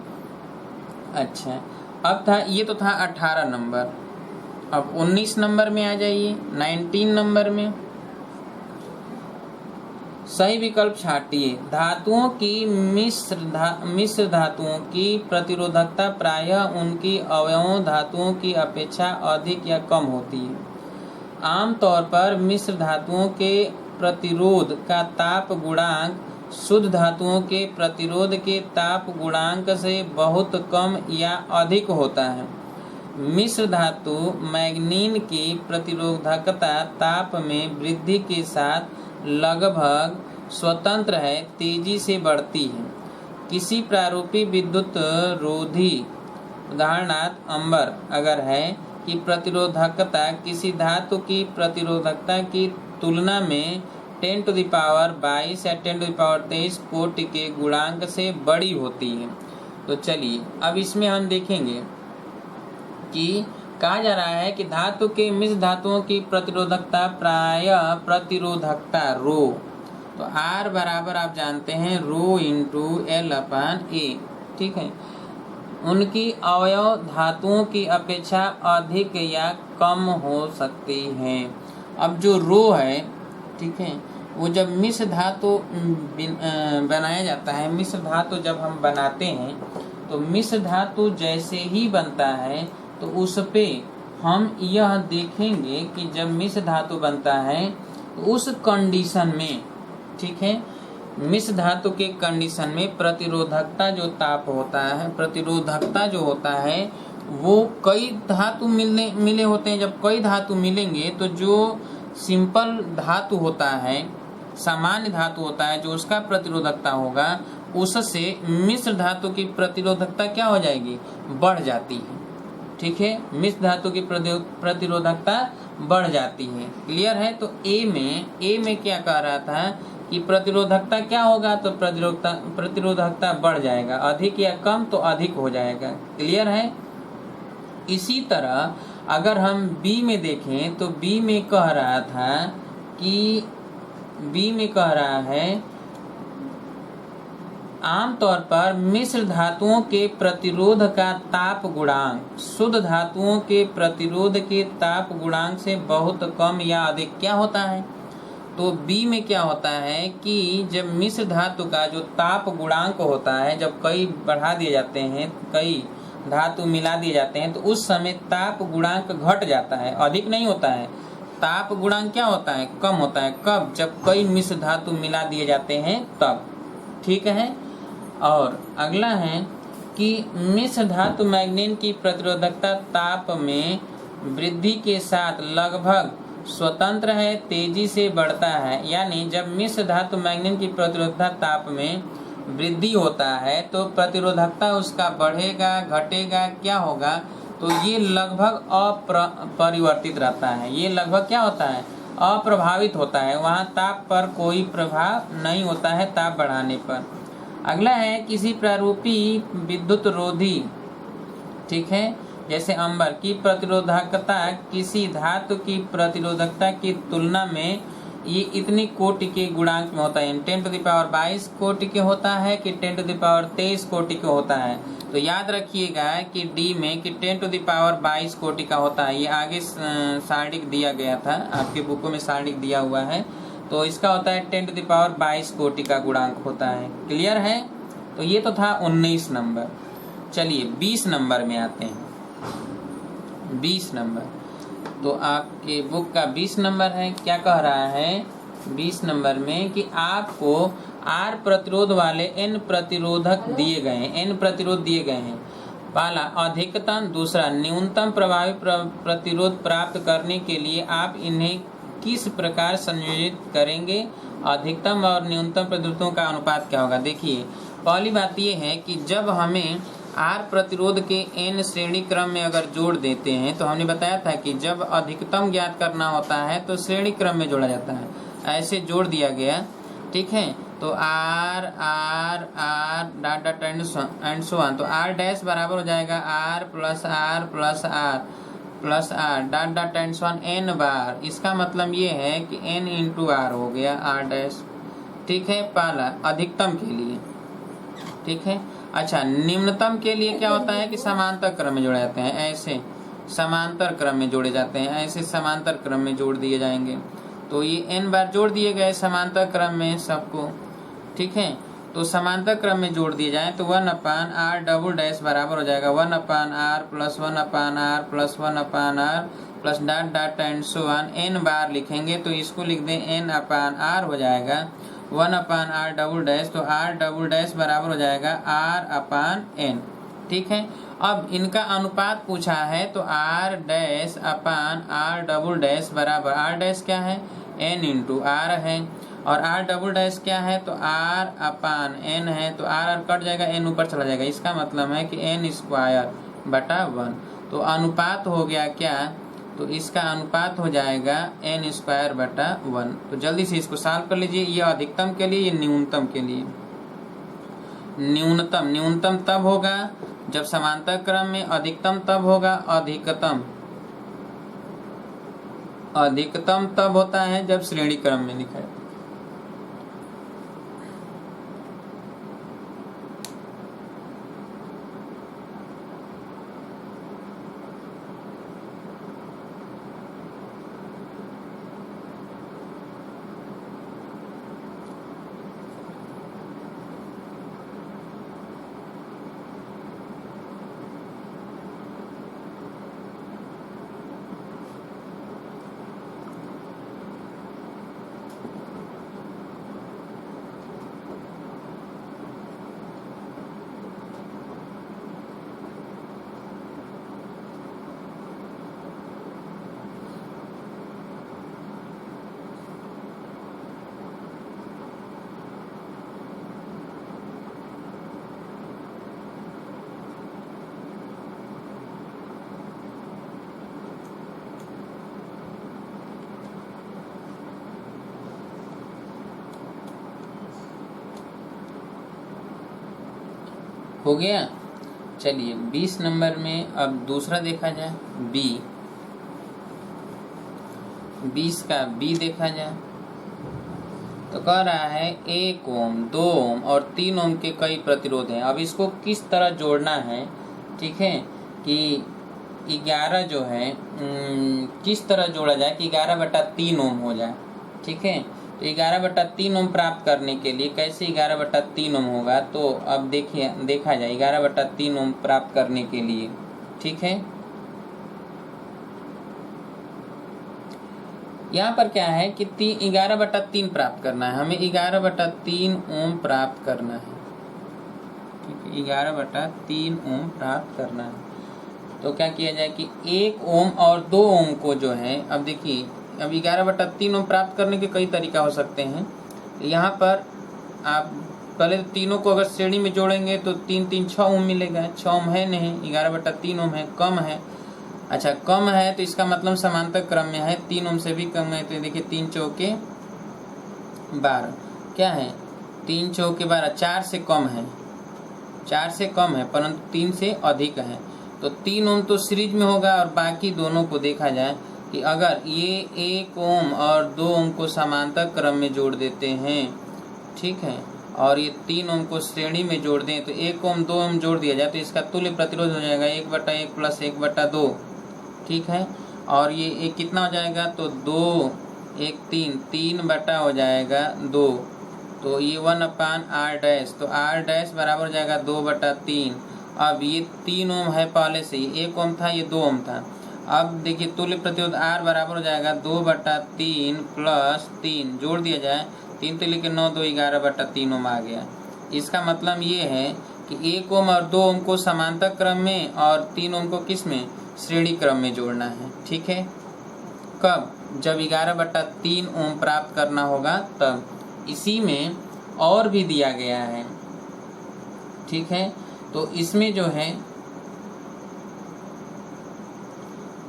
अच्छा, अब था ये तो था 18 नंबर। अब 19 नंबर में आ जाइए, 19 नंबर में सही विकल्प छाटिए। धातुओं की मिश्र धातुओं की प्रतिरोधकता प्रायः उनकी अवयवों धातुओं की अपेक्षा अधिक या कम होती है। आमतौर पर मिश्र धातुओं के प्रतिरोध का ताप गुणांक शुद्ध धातुओं के प्रतिरोध के ताप गुणांक से बहुत कम या अधिक होता है। मिश्र धातु मैग्नीन की प्रतिरोधकता ताप में वृद्धि के साथ लगभग स्वतंत्र है, तेजी से बढ़ती है। किसी प्रारूपी विद्युत रोधी, उदाहरणार्थ अंबर, अगर है कि प्रतिरोधकता किसी धातु की प्रतिरोधकता की तुलना में 10⁻22 या 10⁻23 कोटि के गुणांक से बड़ी होती है। तो चलिए अब इसमें हम देखेंगे कि कहा जा रहा है कि धातु के मिश्र धातुओं की प्रतिरोधकता प्रायः प्रतिरोधकता रो, तो R बराबर आप जानते हैं rho into L upon A, ठीक है, उनकी अवयव धातुओं की अपेक्षा अधिक या कम हो सकती हैं। अब जो रो है, ठीक है, वो जब मिश्र धातु बनाया जाता है, मिश्र धातु जब हम बनाते हैं तो मिश्र धातु जैसे ही बनता है तो उस पे हम यह देखेंगे कि जब मिश्र धातु बनता है तो उस कंडीशन में, ठीक है, मिश्र धातु के कंडीशन में प्रतिरोधकता जो ताप होता है, प्रतिरोधकता जो होता है वो कई धातु मिले होते हैं। जब कई धातु मिलेंगे तो जो सिंपल धातु होता है, सामान्य धातु होता है, जो उसका प्रतिरोधकता होगा उससे मिश्र धातु की प्रतिरोधकता क्या हो जाएगी? बढ़ जाती है, ठीक है, मिश्र धातु की प्रतिरोधकता बढ़ जाती है। क्लियर है? तो ए में क्या कह रहा था कि प्रतिरोधकता क्या होगा? तो प्रतिरोधकता बढ़ जाएगा, अधिक या कम तो अधिक हो जाएगा। क्लियर है? इसी तरह अगर हम बी में देखें तो बी में कह रहा था कि बी में कह रहा है आमतौर पर मिश्र धातुओं के प्रतिरोध का ताप गुणांक शुद्ध धातुओं के प्रतिरोध के ताप गुणांक से बहुत कम या अधिक क्या होता है? तो बी में क्या होता है कि जब मिश्र धातु का जो ताप गुणांक होता है, जब कई बढ़ा दिए जाते हैं, कई धातु मिला दिए जाते हैं, तो उस समय ताप गुणांक घट जाता है, अधिक नहीं होता है। ताप गुणांक क्या होता है? कम होता है। कब? जब कई मिश्र धातु मिला दिए जाते हैं तब, ठीक है। और अगला है कि मिश्र धातु मैग्नीन की प्रतिरोधकता ताप में वृद्धि के साथ लगभग स्वतंत्र है, तेजी से बढ़ता है। यानी जब मिश्र धातु मैग्नीन की प्रतिरोधकता ताप में वृद्धि होता है तो प्रतिरोधकता उसका बढ़ेगा, घटेगा, क्या होगा, तो ये लगभग अपरिवर्तित रहता है। ये लगभग क्या होता है, अप्रभावित होता है। वहाँ ताप पर कोई प्रभाव नहीं होता है ताप बढ़ाने पर। अगला है किसी प्रारूपी विद्युत रोधी, ठीक है, जैसे अंबर की प्रतिरोधकता किसी धातु की प्रतिरोधकता की तुलना में ये इतनी कोटि के गुणांक में होता है। 10⁻22 कोटि के होता है कि 10⁻23 कोटि के होता है। तो याद रखिएगा कि डी में कि 10⁻22 कोटि का होता है। ये आगे सारणिक दिया गया था, आपके बुकों में सारणिक दिया हुआ है। तो इसका होता है 10⁻22 कोटि का गुणांक होता है। क्लियर है? तो ये तो था 19 नंबर। चलिए 20 नंबर में आते हैं। 20 नंबर तो आपके बुक का 20 नंबर है। क्या कह रहा है 20 नंबर में कि आपको R प्रतिरोध वाले N प्रतिरोधक दिए गए हैं, N प्रतिरोध दिए गए हैं। पहला अधिकतम, दूसरा न्यूनतम प्रभावी प्रतिरोध प्राप्त करने के लिए आप इन्हें किस प्रकार संयोजित करेंगे? अधिकतम और न्यूनतम प्रतिरोधों का अनुपात क्या होगा? देखिए, पहली बात ये है कि जब हमें R प्रतिरोध के N श्रेणी क्रम में अगर जोड़ देते हैं तो हमने बताया था कि जब अधिकतम ज्ञात करना होता है तो श्रेणी क्रम में जोड़ा जाता है। ऐसे जोड़ दिया गया, ठीक है। तो R R R dot dot and so on. तो R डैश बराबर हो जाएगा R plus R plus R plus R dot dot and so on N बार। इसका मतलब ये है कि N इंटू R हो गया R डैश, ठीक है। पहला अधिकतम के लिए, ठीक है। अच्छा, निम्नतम के लिए क्या होता है कि समांतर क्रम में जोड़े जाते हैं। ऐसे समांतर क्रम में जोड़े जाते हैं, ऐसे समांतर क्रम में जोड़ दिए जाएंगे। तो ये n बार जोड़ दिए गए समांतर क्रम में सबको, ठीक है। तो समांतर क्रम में जोड़ दिए जाए तो 1/r डबल डैश बराबर हो जाएगा 1/r plus 1/r plus 1/r plus dot dot and so on. n बार लिखेंगे तो इसको लिख दें n/r हो जाएगा 1/r डबल डैश। तो r डबल डैश बराबर हो जाएगा r/n, ठीक है। अब इनका अनुपात पूछा है तो r डैश अपान r डबल डैश बराबर, r डैश क्या है n इंटू r है और r डबल डैश क्या है तो r/n है। तो r कट जाएगा, n ऊपर चला जाएगा। इसका मतलब है कि n²/1। तो अनुपात हो गया क्या, तो इसका अनुपात हो जाएगा n²/1। तो जल्दी से इसको सॉल्व कर लीजिए। ये अधिकतम के लिए, ये न्यूनतम के लिए। न्यूनतम तब होगा जब समांतर क्रम में, अधिकतम तब होगा अधिकतम तब होता है जब श्रेणी क्रम में लिखा है। हो गया। चलिए 20 नंबर में अब दूसरा देखा जाए, बी। 20 का बी देखा जाए तो कह रहा है 1 ओम, 2 ओम और 3 ओम के कई प्रतिरोध हैं। अब इसको किस तरह जोड़ना है, ठीक है, कि 11 जो है किस तरह जोड़ा जाए कि 11/3 ओम हो जाए, ठीक है। तो 11/3 ओम प्राप्त करने के लिए कैसे 11/3 ओम होगा, तो अब देखिए देखा जाए 11/3 ओम प्राप्त करने के लिए, ठीक है। यहाँ पर क्या है कि 11/3 प्राप्त करना है हमें, 11/3 ओम प्राप्त करना है। ठीक है, 11/3 ओम प्राप्त करना है। तो क्या किया जाए कि 1 ओम और 2 ओम को जो है, अब देखिए अब 11/3 ओम प्राप्त करने के कई तरीका हो सकते हैं। यहाँ पर आप पहले तो तीनों को अगर श्रेणी में जोड़ेंगे तो 3 3 6 ओम मिलेगा। 6 ओम है नहीं, 11/3 ओम है, कम है। अच्छा कम है तो इसका मतलब समांतर क्रम में है, 3 ओम से भी कम है। तो देखिए 3 चौके 12 क्या है, 3 चौके 12, 4 से कम है, 4 से कम है परंतु 3 से अधिक है। तो 3 ओम तो सीरीज में होगा और बाकी दोनों को देखा जाए कि अगर ये 1 ओम और 2 ओम को समांतर क्रम में जोड़ देते हैं, ठीक है, और ये 3 ओम को श्रेणी में जोड़ दें तो 1 ओम 2 ओम जोड़ दिया जाए तो इसका तुल्य प्रतिरोध हो जाएगा 1/1 प्लस 1/2, ठीक है। और ये एक कितना हो जाएगा, तो 2 1 3 3 हो जाएगा 2। तो ये 1/r डैश, तो r डैश बराबर हो जाएगा 2/3। अब ये 3 ओम है, पहले से ही 1 ओम था, ये 2 ओम था। अब देखिए तुल्य प्रतिरोध R बराबर हो जाएगा 2/3 प्लस 3, जोड़ दिया जाए 3 3 के 9 2 11/3 ओम आ गया। इसका मतलब ये है कि 1 ओम और 2 ओम को समांतर क्रम में और 3 ओम को किस में, श्रेणी क्रम में जोड़ना है, ठीक है। कब, जब 11/3 ओम प्राप्त करना होगा तब। इसी में और भी दिया गया है, ठीक है। तो इसमें जो है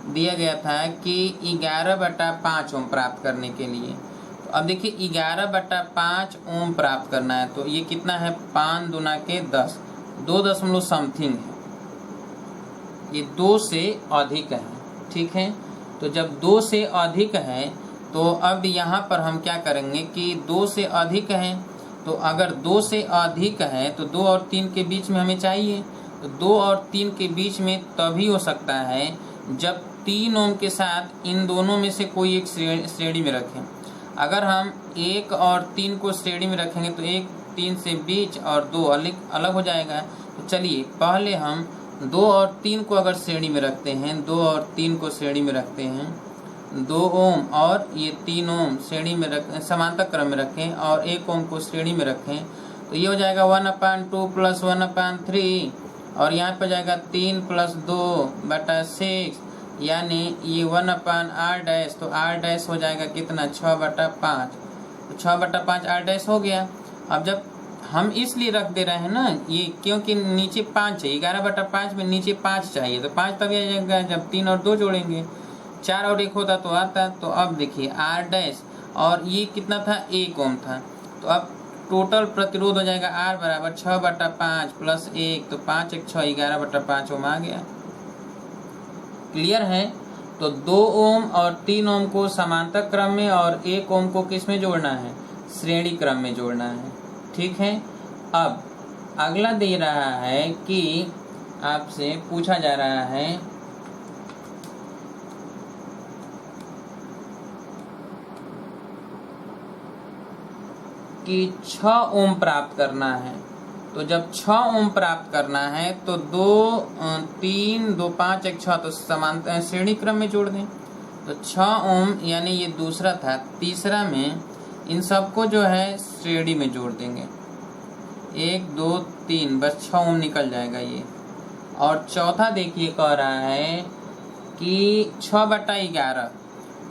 दिया गया था कि 11/5 ओम प्राप्त करने के लिए। तो अब देखिए 11/5 ओम प्राप्त करना है तो ये कितना है, 5 दूना के 10, 2 दशमलव समथिंग है, ये 2 से अधिक है, ठीक है। तो जब 2 से अधिक है तो अब यहाँ पर हम क्या करेंगे कि 2 से अधिक है, तो अगर 2 से अधिक है तो 2 और 3 के बीच में हमें चाहिए। तो 2 और 3 के बीच में तभी हो सकता है जब 3 ओम के साथ इन दोनों में से कोई एक श्रेणी में रखें। अगर हम 1 और 3 को श्रेणी में रखेंगे तो 1 3 से बीच और 2 अलग हो जाएगा। तो चलिए पहले हम 2 और 3 को अगर श्रेणी में रखते हैं, 2 और 3 को श्रेणी में रखते हैं, 2 ओम और ये 3 ओम श्रेणी में समांतर क्रम में रखें और 1 ओम को श्रेणी में रखें। तो ये हो जाएगा 1/2 प्लस 1/3 और यहाँ पर जाएगा 3 प्लस 2/6, यानी ये 1/r डैश, तो r डैश हो जाएगा कितना, 6/5। तो 6/5 r डैश हो गया। अब जब हम इसलिए रख दे रहे हैं ना ये, क्योंकि नीचे 5 चाहिए, 11/5 में नीचे 5 चाहिए, तो 5 तभी आ जाएगा जब 3 और 2 जोड़ेंगे। 4 और 1 होता तो आता। तो अब देखिए r डैश, और ये कितना था, 1 ओम था। तो अब टोटल प्रतिरोध हो जाएगा R बराबर 6/5 प्लस 1, तो 5 1 6 11/5 ओम आ गया। क्लियर है। तो 2 ओम और 3 ओम को समांतर क्रम में और 1 ओम को किस में जोड़ना है, श्रेणी क्रम में जोड़ना है, ठीक है। अब अगला दे रहा है कि आपसे पूछा जा रहा है कि 6 ओम प्राप्त करना है। तो जब 6 ओम प्राप्त करना है तो 2 3 2 5 1 6, तो समांतर श्रेणी क्रम में जोड़ दें। तो 6 ओम यानी ये दूसरा था, तीसरा में इन सबको जो है श्रेणी में जोड़ देंगे, 1 2 3, बस 6 ओम निकल जाएगा ये। और चौथा देखिए कह रहा है कि 6/11,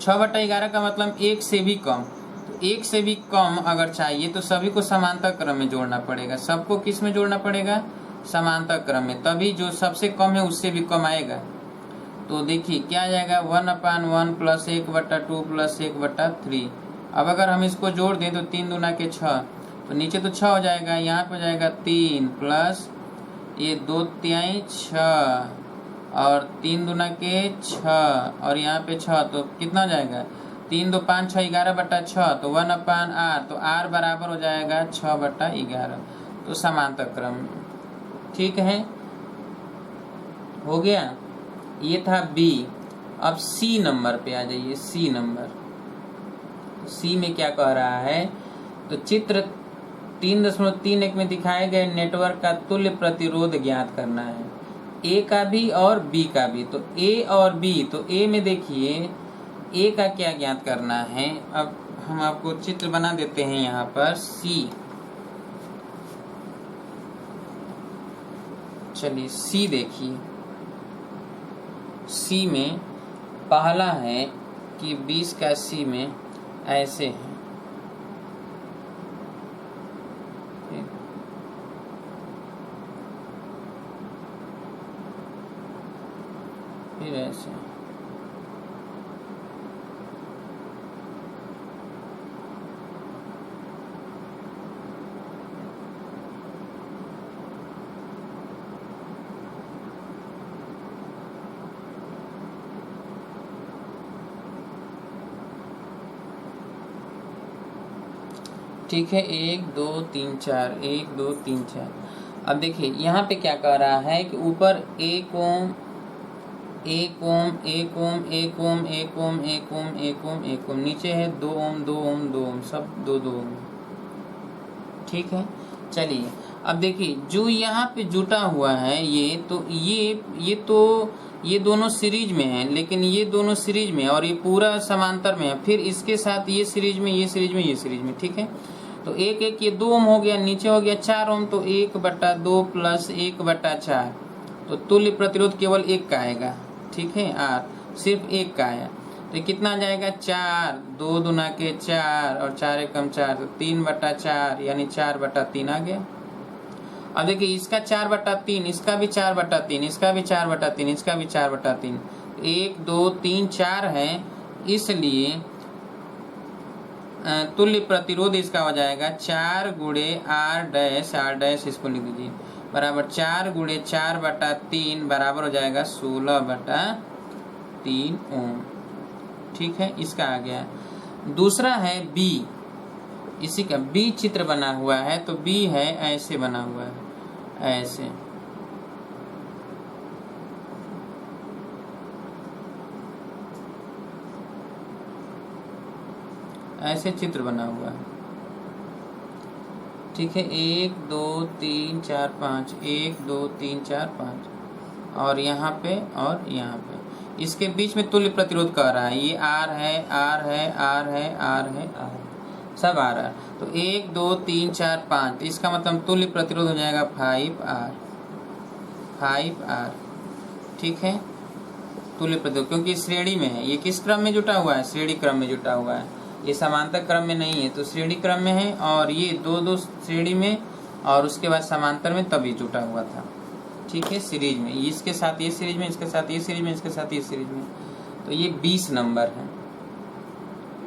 6/11 का मतलब 1 से भी कम। 1 से भी कम अगर चाहिए तो सभी को समांतर क्रम में जोड़ना पड़ेगा। सबको किस में जोड़ना पड़ेगा, समांतर क्रम में, तभी जो सबसे कम है उससे भी कम आएगा। तो देखिए क्या आ जाएगा, 1/1 प्लस 1/2 प्लस 1/3। अब अगर हम इसको जोड़ दें तो 3 दूना के 6, तो नीचे तो 6 हो जाएगा, यहाँ पर जाएगा 3 प्लस ये 2 तिहाई 6 और 3 दूना के 6 और यहाँ पे 6, तो कितना हो जाएगा, 3 2 5 6 11/6, तो 1/r, तो r बराबर हो जाएगा 6/11। तो समांतर क्रम, ठीक है, हो गया। ये था B। अब C नंबर पे आ जाइए। C नंबर, C में क्या कह रहा है, तो चित्र 3.31 में दिखाए गए नेटवर्क का तुल्य प्रतिरोध ज्ञात करना है, A का भी और B का भी। तो A और B, तो A में देखिए A का क्या ज्ञात करना है। अब हम आपको चित्र बना देते हैं यहाँ पर। C चलिए सी देखिए, सी में पहला है कि 20 का सी में ऐसे है, फिर ऐसे ठीक है। 1 2 3 4, 1 2 3 4। अब देखिए यहाँ पे क्या कह रहा है कि ऊपर 1 ओम 1 ओम 1 ओम 1 ओम 1 ओम 1 ओम 1 ओम 1 ओम, नीचे है 2 ओम 2 ओम 2 ओम, सब 2 2 ओम। ठीक है। चलिए अब देखिए जो यहाँ पे जुटा हुआ है ये तो ये दोनों सीरीज में है, लेकिन ये दोनों सीरीज में और ये पूरा समांतर में है, फिर इसके साथ ये सीरीज में, ये सीरीज में, ये सीरीज में। ठीक है। तो 1 1 ये 2 ओम हो गया, नीचे हो गया 4 ओम, तो 1/2 प्लस 1/4, तो तुल्य प्रतिरोध केवल 1 का आएगा। ठीक है। R सिर्फ 1 का आया, तो कितना आ जाएगा 4, 2 दूना के 4 और 4 एकम 4, तो 3/4 यानी 4/3 आ गया। अब देखिए इसका 4/3, इसका भी 4/3, इसका भी 4/3, इसका भी 4/3, 1 2 3 4 है, इसलिए तुल्य प्रतिरोध इसका हो जाएगा 4 गुणे R डैश, इसको लिख दीजिए, बराबर 4 गुणे 4/3 बराबर हो जाएगा 16/3 ओम। ठीक है। इसका आ गया। दूसरा है B, इसी का B चित्र बना हुआ है, तो B है ऐसे बना हुआ है, ऐसे ऐसे चित्र बना हुआ है। ठीक है। 1 2 3 4 5, 1 2 3 4 5, और यहाँ पे और यहाँ पे, इसके बीच में तुल्य प्रतिरोध कह रहा है, ये R है, R है, R है, R है, R है, सब आ रहा है। तो 1 2 3 4 5, इसका मतलब तुल्य प्रतिरोध हो जाएगा 5R। ठीक है। तुल्य प्रतिरोध क्योंकि श्रेणी में है, ये किस क्रम में जुटा हुआ है? श्रेणी क्रम में जुटा हुआ है, ये समांतर क्रम में नहीं है, तो श्रेणी क्रम में है, और ये दो श्रेणी में और उसके बाद समांतर में तभी जुटा हुआ था। ठीक है। सीरीज में, इसके साथ ये सीरीज में, इसके साथ ये सीरीज में, इसके साथ ये सीरीज में, तो ये 20 नंबर है।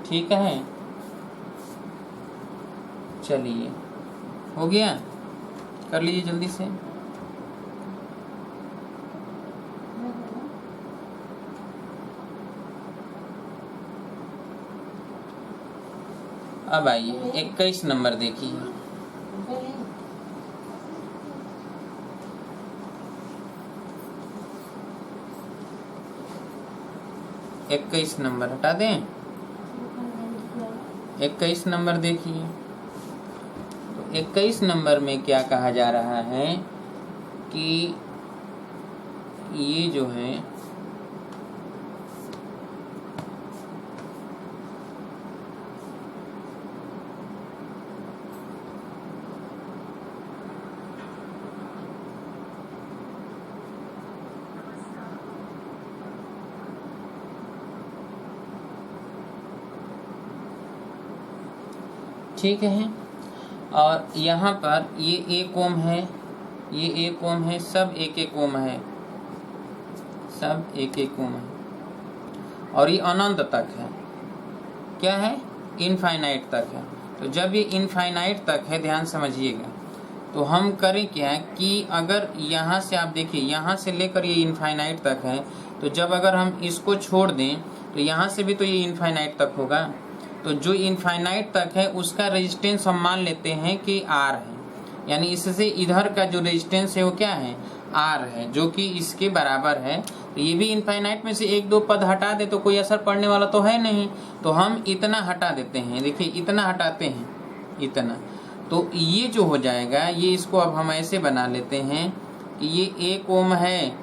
ठीक है। चलिए हो गया, कर लीजिए जल्दी से। अब आइए 21 नंबर देखिए। 21 नंबर हटा दें। 21 नंबर देखिए, तो 21 नंबर में क्या कहा जा रहा है कि ये जो है ठीक है, और यहाँ पर ये 1 ओम है, ये 1 ओम है, सब 1 1 ओम है, सब 1 1 ओम है, और ये अनंत तक है। क्या है? इनफाइनाइट तक है। तो जब ये इनफाइनाइट तक है, ध्यान समझिएगा, तो हम करें क्या कि अगर यहाँ से आप देखिए, यहाँ से लेकर ये इनफाइनाइट तक है, तो जब अगर हम इसको छोड़ दें तो यहाँ से भी तो ये इनफाइनाइट तक होगा। तो जो इनफाइनाइट तक है उसका रेजिस्टेंस हम मान लेते हैं कि R है, यानी इससे इधर का जो रेजिस्टेंस है वो क्या है? R है, जो कि इसके बराबर है। तो ये भी इनफाइनाइट में से 1 2 पद हटा दे तो कोई असर पड़ने वाला तो है नहीं, तो हम इतना हटा देते हैं। देखिए इतना हटाते हैं, इतना, तो ये जो हो जाएगा, ये इसको अब हम ऐसे बना लेते हैं कि ये 1 ओम है,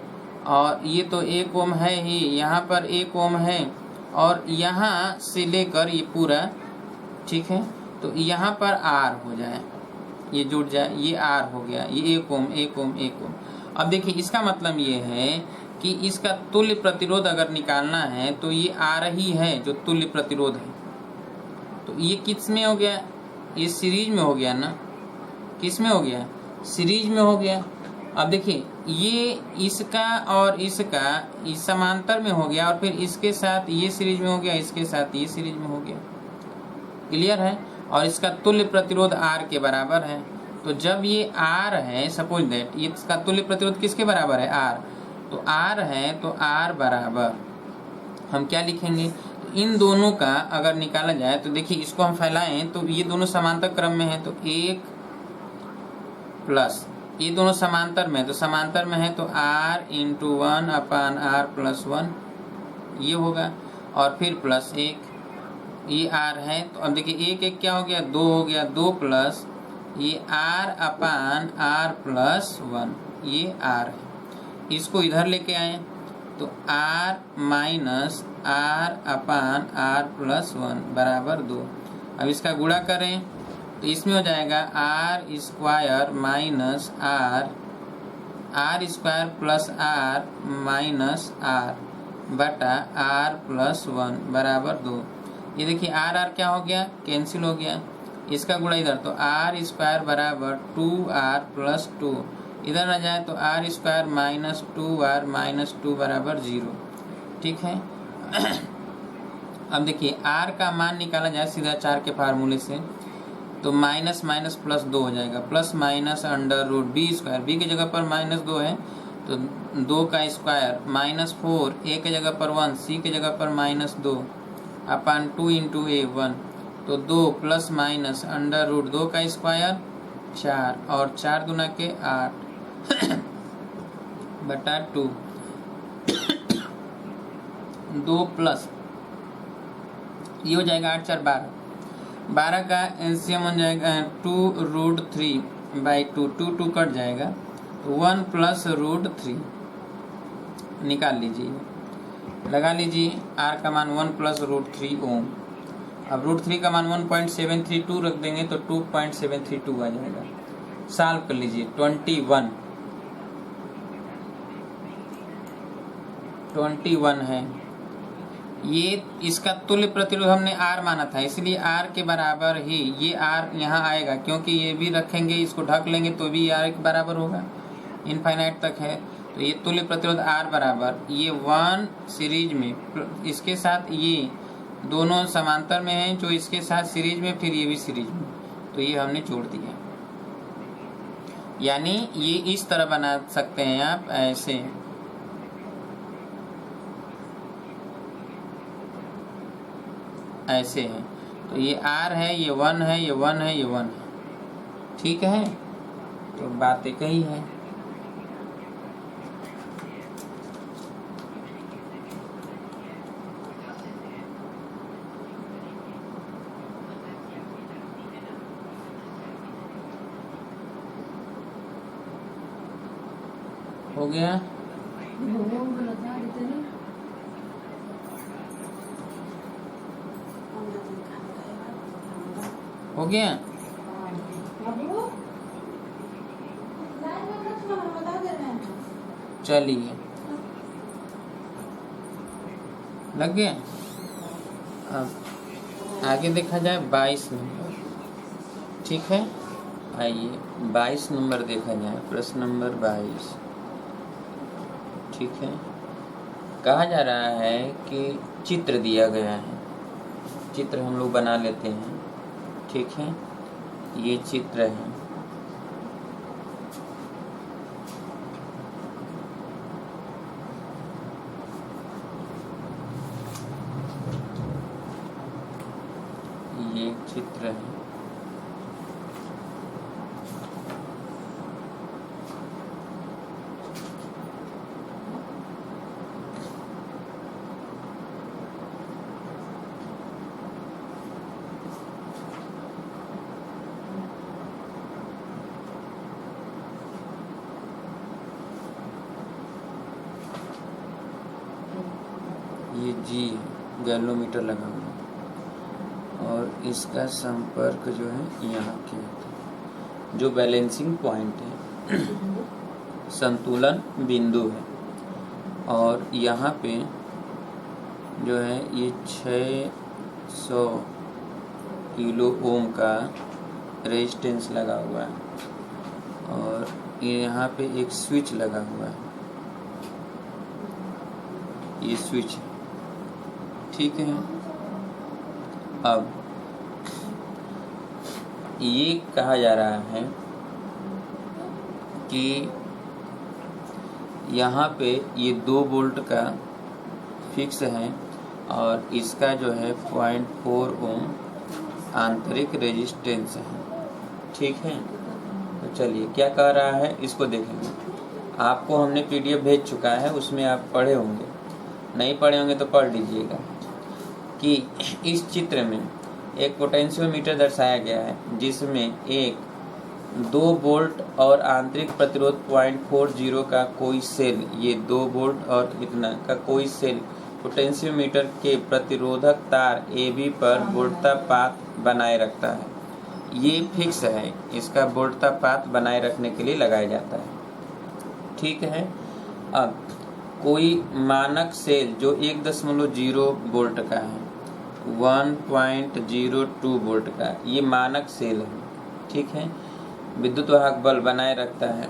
और ये तो 1 ओम है ही, यहाँ पर 1 ओम है, और यहाँ से लेकर ये पूरा, ठीक है, तो यहाँ पर R हो जाए, ये जुड़ जाए, ये R हो गया, ये 1 ओम 1 ओम 1 ओम। अब देखिए इसका मतलब ये है कि इसका तुल्य प्रतिरोध अगर निकालना है तो ये आर ही है जो तुल्य प्रतिरोध है। तो ये किस में हो गया, ये सीरीज में हो गया ना, किस में हो गया, सीरीज में हो गया। अब देखिए ये इसका और इसका इस समांतर में हो गया और फिर इसके साथ ये सीरीज में हो गया, इसके साथ ये सीरीज में हो गया। क्लियर है। और इसका तुल्य प्रतिरोध आर के बराबर है। तो जब ये आर है, सपोज दैट इसका तुल्य प्रतिरोध किसके बराबर है, आर, तो आर है तो आर बराबर हम क्या लिखेंगे, तो इन दोनों का अगर निकाला जाए तो देखिए इसको हम फैलाएं तो ये दोनों समांतर क्रम में है, तो 1 प्लस ये दोनों समांतर में है, तो समांतर में है तो r इंटू 1 अपान r प्लस 1 ये होगा, और फिर प्लस 1 ये r है। तो अब देखिए एक एक क्या हो गया, 2 हो गया, 2 प्लस ये r अपान r प्लस 1 ये r है। इसको इधर लेके आए तो r माइनस r अपान r प्लस 1 बराबर 2। अब इसका गुणा करें तो इसमें हो जाएगा r square minus r square plus r minus r बटा r प्लस 1 बराबर 2। ये देखिए r क्या हो गया, कैंसिल हो गया, इसका गुणा इधर तो r स्क्वायर बराबर 2r प्लस 2, इधर आ जाए तो r square minus 2r minus 2 बराबर 0। ठीक है। अब देखिए r का मान निकाला जाए सीधा 4 के फार्मूले से, तो माइनस माइनस प्लस 2 हो जाएगा, plus minus under root B square, B की जगह पर माइनस 2 है तो 2 का स्क्वायर माइनस 4, ए की जगह पर 1, सी की जगह पर माइनस 2 अपान 2 इंटू ए 1, तो 2 प्लस माइनस अंडर रूट 2 का स्क्वायर 4 और 4 दूना के 8 बटा 2, 2 प्लस ये हो जाएगा 8 4 12, 12 का एलसीएम हो जाएगा 2 रूट 3 बाई 2, 2 2 कट जाएगा तो 1 प्लस रूट 3 निकाल लीजिए, लगा लीजिए r का मान 1 प्लस रूट 3 ओम। अब रूट 3 का मान 1.732 रख देंगे तो 2.732 आ जाएगा। सॉल्व कर लीजिए, 21 है ये, इसका तुल्य प्रतिरोध हमने R माना था इसलिए R के बराबर ही ये R यहाँ आएगा, क्योंकि ये भी रखेंगे इसको ढक लेंगे तो भी R के बराबर होगा, इनफाइनाइट तक है। तो ये तुल्य प्रतिरोध R बराबर ये 1 सीरीज में, इसके साथ ये दोनों समांतर में हैं जो इसके साथ सीरीज में, फिर ये भी सीरीज में, तो ये हमने जोड़ दिया। यानी ये इस तरह बना सकते हैं आप, ऐसे है। तो ये R है, ये 1 है, ये 1 है, ये 1 है। ठीक है, तो बात एक ही है। हो गया, हो गया। चलिए लग गया। अब आगे देखा जाए 22 नंबर। ठीक है, आइए 22 नंबर देखा जाए, प्रश्न नंबर 22। ठीक है, कहा जा रहा है कि चित्र दिया गया है, चित्र हम लोग बना लेते हैं। ठीक है, ये चित्र है, ये चित्र है। ये जी गैलोमीटर लगा हुआ और इसका संपर्क जो है यहाँ के, जो बैलेंसिंग पॉइंट है संतुलन बिंदु है। और यहाँ पे जो है ये 600 किलो ओम का रेजिस्टेंस लगा हुआ है और ये यहाँ पे एक स्विच लगा हुआ है, ये स्विच, ठीक है। अब ये कहा जा रहा है कि यहाँ पे ये 2 वोल्ट का फिक्स है और इसका जो है 0.4 ओम आंतरिक रेजिस्टेंस है, ठीक है। तो चलिए क्या कह रहा है इसको देखेंगे। आपको हमने पीडीएफ भेज चुका है, उसमें आप पढ़े होंगे, नहीं पढ़े होंगे तो पढ़ लीजिएगा कि इस चित्र में एक पोटेंशियोमीटर दर्शाया गया है जिसमें एक 2 वोल्ट और आंतरिक प्रतिरोध 0.40 का कोई सेल, ये 2 वोल्ट और इतना का कोई सेल पोटेंशियोमीटर के प्रतिरोधक तार AB पर वोल्टतापात बनाए रखता है। ये फिक्स है, इसका वोल्टतापात बनाए रखने के लिए लगाया जाता है, ठीक है। अब कोई मानक सेल जो 1.0 वोल्ट का है, 1.02 वोल्ट का, ये मानक सेल है, ठीक है, विद्युत वाहक बल बनाए रखता है।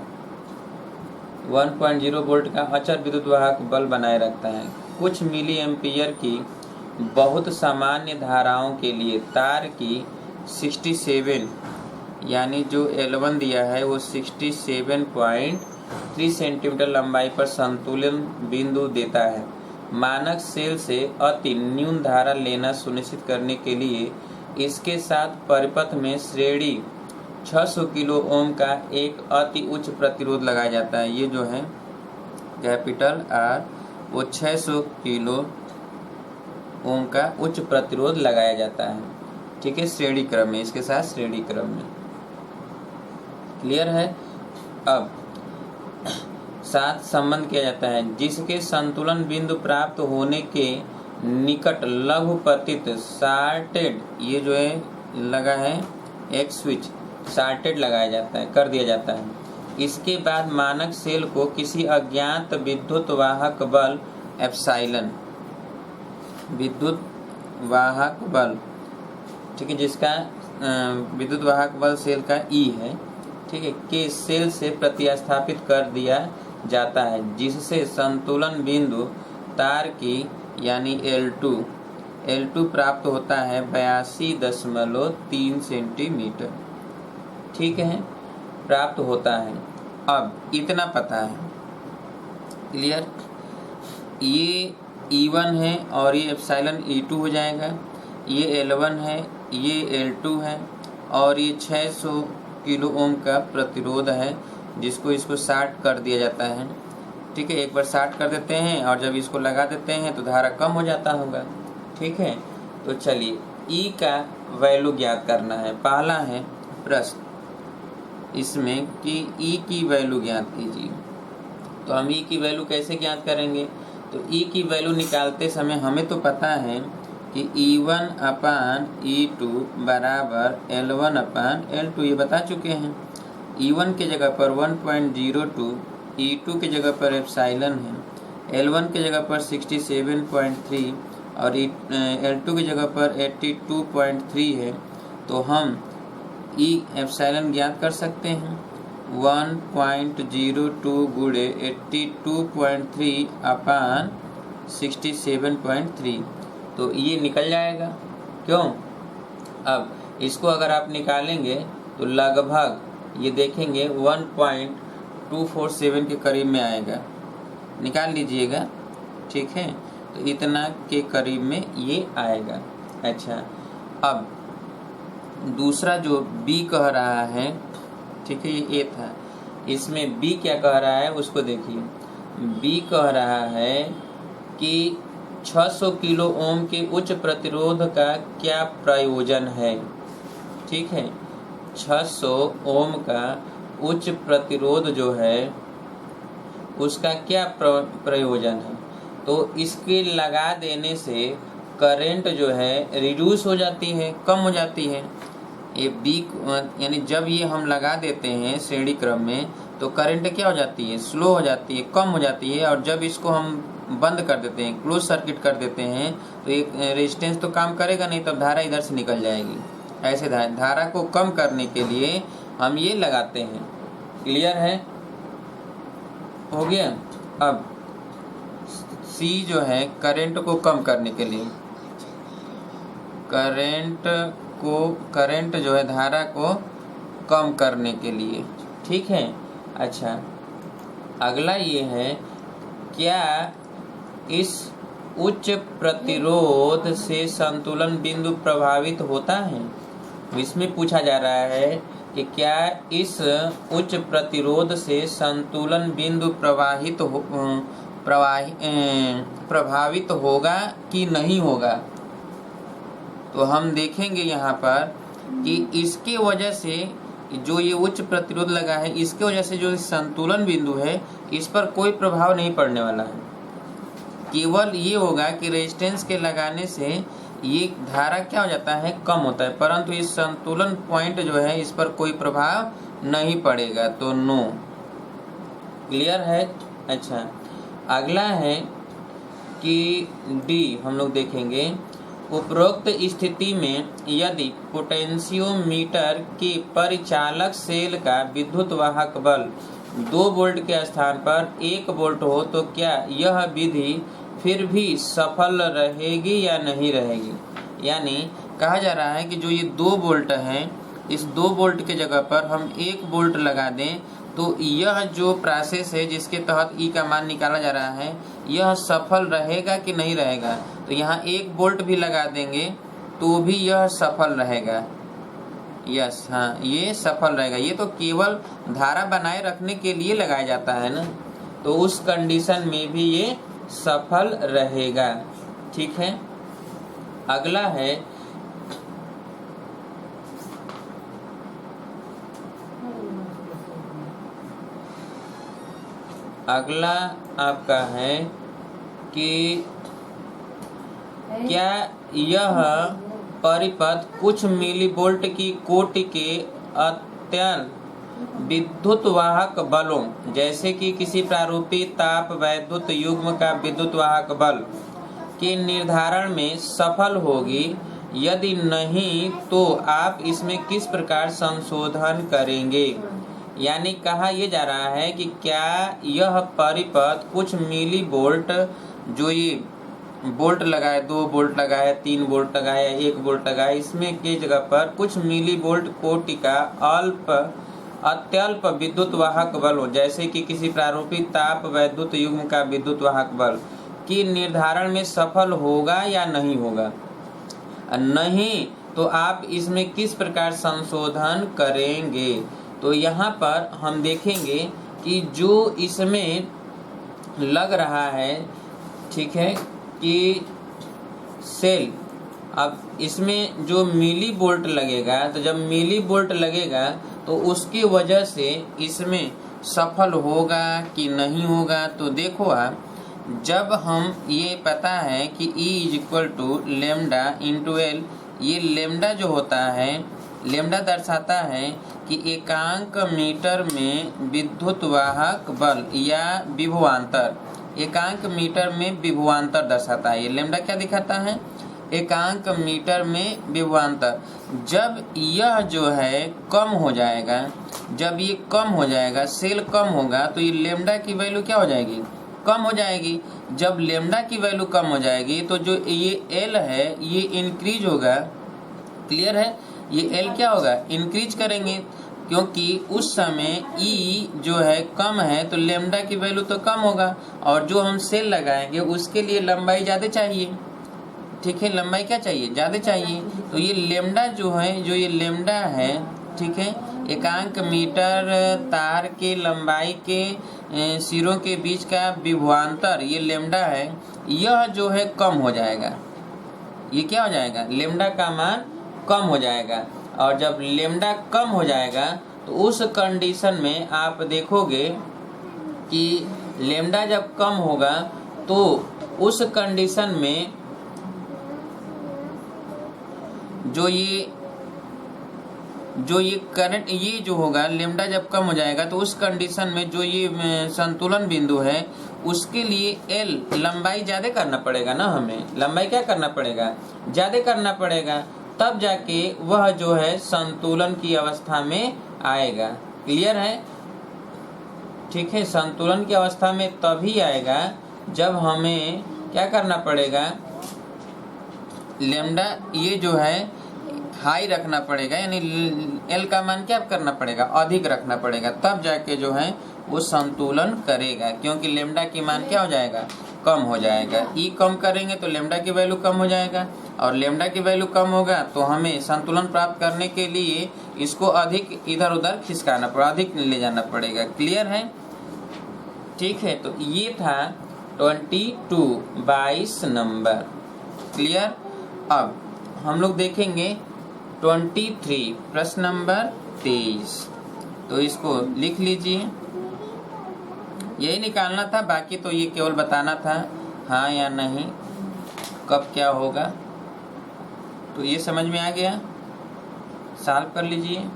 1.0 वोल्ट का अचर विद्युत वाहक बल बनाए रखता है। कुछ मिली एम्पियर की बहुत सामान्य धाराओं के लिए तार की 67 यानी जो L1 दिया है वो 67.3 सेंटीमीटर लंबाई पर संतुलन बिंदु देता है। मानक सेल से अति न्यून धारा लेना सुनिश्चित करने के लिए इसके साथ परिपथ में श्रेणी 600 किलो ओम का एक अति उच्च प्रतिरोध लगाया जाता है। ये जो है कैपिटल R वो 600 किलो ओम का उच्च प्रतिरोध लगाया जाता है, ठीक है, श्रेणी क्रम में, इसके साथ श्रेणी क्रम में, क्लियर है। अब साथ संबंध किया जाता है जिसके संतुलन बिंदु प्राप्त होने के निकट लघुपतित शार्टेड, ये जो है लगा है एक स्विच, शार्टेड लगाया जाता है, कर दिया जाता है। इसके बाद मानक सेल को किसी अज्ञात विद्युत वाहक बल एप्सिलॉन, विद्युत वाहक बल, ठीक है, जिसका विद्युत वाहक बल सेल का E है, ठीक है, के सेल से प्रतिस्थापित कर दिया जाता है जिससे संतुलन बिंदु तार की यानी L2 प्राप्त होता है 82.3 सेंटीमीटर, ठीक है, प्राप्त होता है। अब इतना पता है, क्लियर। ये E1 है और ये एप्सिलॉन E2 हो जाएगा, ये L1 है, ये L2 है और ये 600 किलो ओम का प्रतिरोध है जिसको इसको शार्ट कर दिया जाता है, ठीक है। एक बार शार्ट कर देते हैं और जब इसको लगा देते हैं तो धारा कम हो जाता होगा, ठीक है। तो चलिए E का वैल्यू ज्ञात करना है। पहला है प्रश्न इसमें कि E की वैल्यू ज्ञात कीजिए। तो हम E की वैल्यू कैसे ज्ञात करेंगे? तो E की वैल्यू निकालते समय हमें तो पता है कि E1 अपान E2 बराबर L1 अपान L2, ये बता चुके हैं। E1 के जगह पर 1.02, E2 के जगह पर एप्सिलॉन है, L1 के जगह पर 67.3 और L2 की जगह पर 82.3 है। तो हम E एप्सिलॉन ज्ञात कर सकते हैं 1.02 गुणे 82.3 अपान 67.3, तो ये निकल जाएगा। क्यों? अब इसको अगर आप निकालेंगे तो लगभग ये देखेंगे 1.247 के करीब में आएगा, निकाल लीजिएगा, ठीक है। तो इतना के करीब में ये आएगा। अच्छा, अब दूसरा जो B कह रहा है, ठीक है, ये A था, इसमें B क्या कह रहा है उसको देखिए। B कह रहा है कि 600 किलो ओम के उच्च प्रतिरोध का क्या प्रयोजन है, ठीक है। 600 ओम का उच्च प्रतिरोध जो है उसका क्या प्रयोजन है? तो इसके लगा देने से करंट जो है रिड्यूस हो जाती है, कम हो जाती है। ये बी यानी जब ये हम लगा देते हैं श्रेणी क्रम में तो करंट क्या हो जाती है, स्लो हो जाती है, कम हो जाती है। और जब इसको हम बंद कर देते हैं, क्लोज सर्किट कर देते हैं, तो ये रेजिस्टेंस तो काम करेगा नहीं, तब धारा इधर से निकल जाएगी। ऐसे धारा को कम करने के लिए हम ये लगाते हैं। क्लियर है? हो गया। अब सी जो है करंट को कम करने के लिए, करंट जो है धारा को कम करने के लिए, ठीक है। अच्छा, अगला ये है, क्या इस उच्च प्रतिरोध से संतुलन बिंदु प्रभावित होता है? इसमें पूछा जा रहा है कि क्या इस उच्च प्रतिरोध से संतुलन बिंदु प्रभावित होगा कि नहीं होगा। तो हम देखेंगे यहाँ पर कि इसके वजह से जो ये उच्च प्रतिरोध लगा है, इसके वजह से जो संतुलन बिंदु है इस पर कोई प्रभाव नहीं पड़ने वाला है। केवल ये होगा कि रेजिस्टेंस के लगाने से ये धारा क्या हो जाता है, कम होता है, परंतु इस संतुलन पॉइंट जो है इस पर कोई प्रभाव नहीं पड़ेगा। तो नो। क्लियर है? अच्छा, अगला है कि डी हम लोग देखेंगे, उपरोक्त स्थिति में यदि पोटेंशियोमीटर के परिचालक सेल का विद्युत वाहक बल 2 वोल्ट के स्थान पर 1 वोल्ट हो तो क्या यह विधि फिर भी सफल रहेगी या नहीं रहेगी। यानी कहा जा रहा है कि जो ये 2 वोल्ट है, इस 2 वोल्ट के जगह पर हम 1 वोल्ट लगा दें तो यह जो प्रोसेस है जिसके तहत ई का मान निकाला जा रहा है, यह सफल रहेगा कि नहीं रहेगा। तो यहाँ 1 वोल्ट भी लगा देंगे तो भी यह सफल रहेगा। यस, हाँ, ये सफल रहेगा। ये तो केवल धारा बनाए रखने के लिए लगाया जाता है ना, तो उस कंडीशन में भी ये सफल रहेगा। ठीक है। अगला है, अगला आपका है कि क्या यह परिपथ कुछ मिलीवोल्ट की कोटि के अत्यंत विद्युत वाहक बलों जैसे कि किसी प्रारूपी ताप वैद्युत युग्म का विद्युत वाहक बल के निर्धारण में सफल होगी? यदि नहीं तो आप इसमें किस प्रकार संशोधन करेंगे? यानी कहा यह जा रहा है कि क्या यह परिपथ कुछ मिली वोल्ट, जो ये वोल्ट लगाए, 2 वोल्ट लगाए, 3 वोल्ट लगाए, 1 वोल्ट लगाए, इसमें के जगह पर कुछ मिली वोल्ट कोटि का अत्यल्प विद्युत वाहक बल हो, जैसे कि किसी प्रारूपी ताप वैद्युत युग्म का विद्युत वाहक बल की निर्धारण में सफल होगा या नहीं होगा? नहीं तो आप इसमें किस प्रकार संशोधन करेंगे? तो यहाँ पर हम देखेंगे कि जो इसमें लग रहा है, ठीक है, कि सेल, अब इसमें जो मिली वोल्ट लगेगा, तो जब मिली वोल्ट लगेगा तो उसकी वजह से इसमें सफल होगा कि नहीं होगा? तो देखो आप, जब हम ये पता है कि E = लेमडा इंटू एल, ये लेमडा जो होता है, लेमडा दर्शाता है कि एकांक मीटर में विद्युत वाहक बल या विभवांतर, एकांक मीटर में विभवांतर दर्शाता है। ये लेमडा क्या दिखाता है? एकांक मीटर में विभवांतर। जब यह जो है कम हो जाएगा, जब ये कम हो जाएगा, सेल कम होगा, तो ये लेमडा की वैल्यू क्या हो जाएगी? कम हो जाएगी। जब लेमडा की वैल्यू कम हो जाएगी तो जो ये एल है ये इंक्रीज होगा। क्लियर है? ये एल क्या होगा? इंक्रीज करेंगे, क्योंकि उस समय ई जो है कम है तो लेमडा की वैल्यू तो कम होगा, और जो हम सेल लगाएंगे उसके लिए लंबाई ज़्यादा चाहिए। ठीक है, लंबाई क्या चाहिए? ज़्यादा चाहिए। तो ये लेमडा जो है, जो ये लेमडा है, ठीक है, एकांक मीटर तार के लंबाई के सिरों के बीच का विभवांतर, ये लेमडा है, यह जो है कम हो जाएगा। ये क्या हो जाएगा? लेमडा का मान कम हो जाएगा। और जब लेमडा कम हो जाएगा तो उस कंडीशन में आप देखोगे कि लेमडा जब कम होगा तो उस कंडीशन में जो ये जो ये करंट ये जो होगा लेमडा जब कम हो जाएगा तो उस कंडीशन में जो ये संतुलन बिंदु है उसके लिए एल लंबाई ज़्यादा करना पड़ेगा ना, हमें लंबाई क्या करना पड़ेगा, ज़्यादा करना पड़ेगा, तब जाके वह जो है संतुलन की अवस्था में आएगा। क्लियर है? ठीक है, संतुलन की अवस्था में तभी आएगा जब हमें क्या करना पड़ेगा, लेमडा ये जो है हाई रखना पड़ेगा, यानी एल का मान क्या करना पड़ेगा, अधिक रखना पड़ेगा, तब जाके जो है वो संतुलन करेगा। क्योंकि लेमडा की मान क्या हो जाएगा, कम हो जाएगा। ई कम करेंगे तो लेमडा की वैल्यू कम हो जाएगा, और लेमडा की वैल्यू कम होगा तो हमें संतुलन प्राप्त करने के लिए इसको अधिक इधर उधर खिसकाना पड़ेगा, अधिक ले जाना पड़ेगा। क्लियर है? ठीक है, तो ये था 22 नंबर। क्लियर? अब हम लोग देखेंगे 23 प्रश्न नंबर 23। तो इसको लिख लीजिए, यही निकालना था, बाकी तो ये केवल बताना था हाँ या नहीं, कब क्या होगा। तो ये समझ में आ गया, सॉल्व कर लीजिए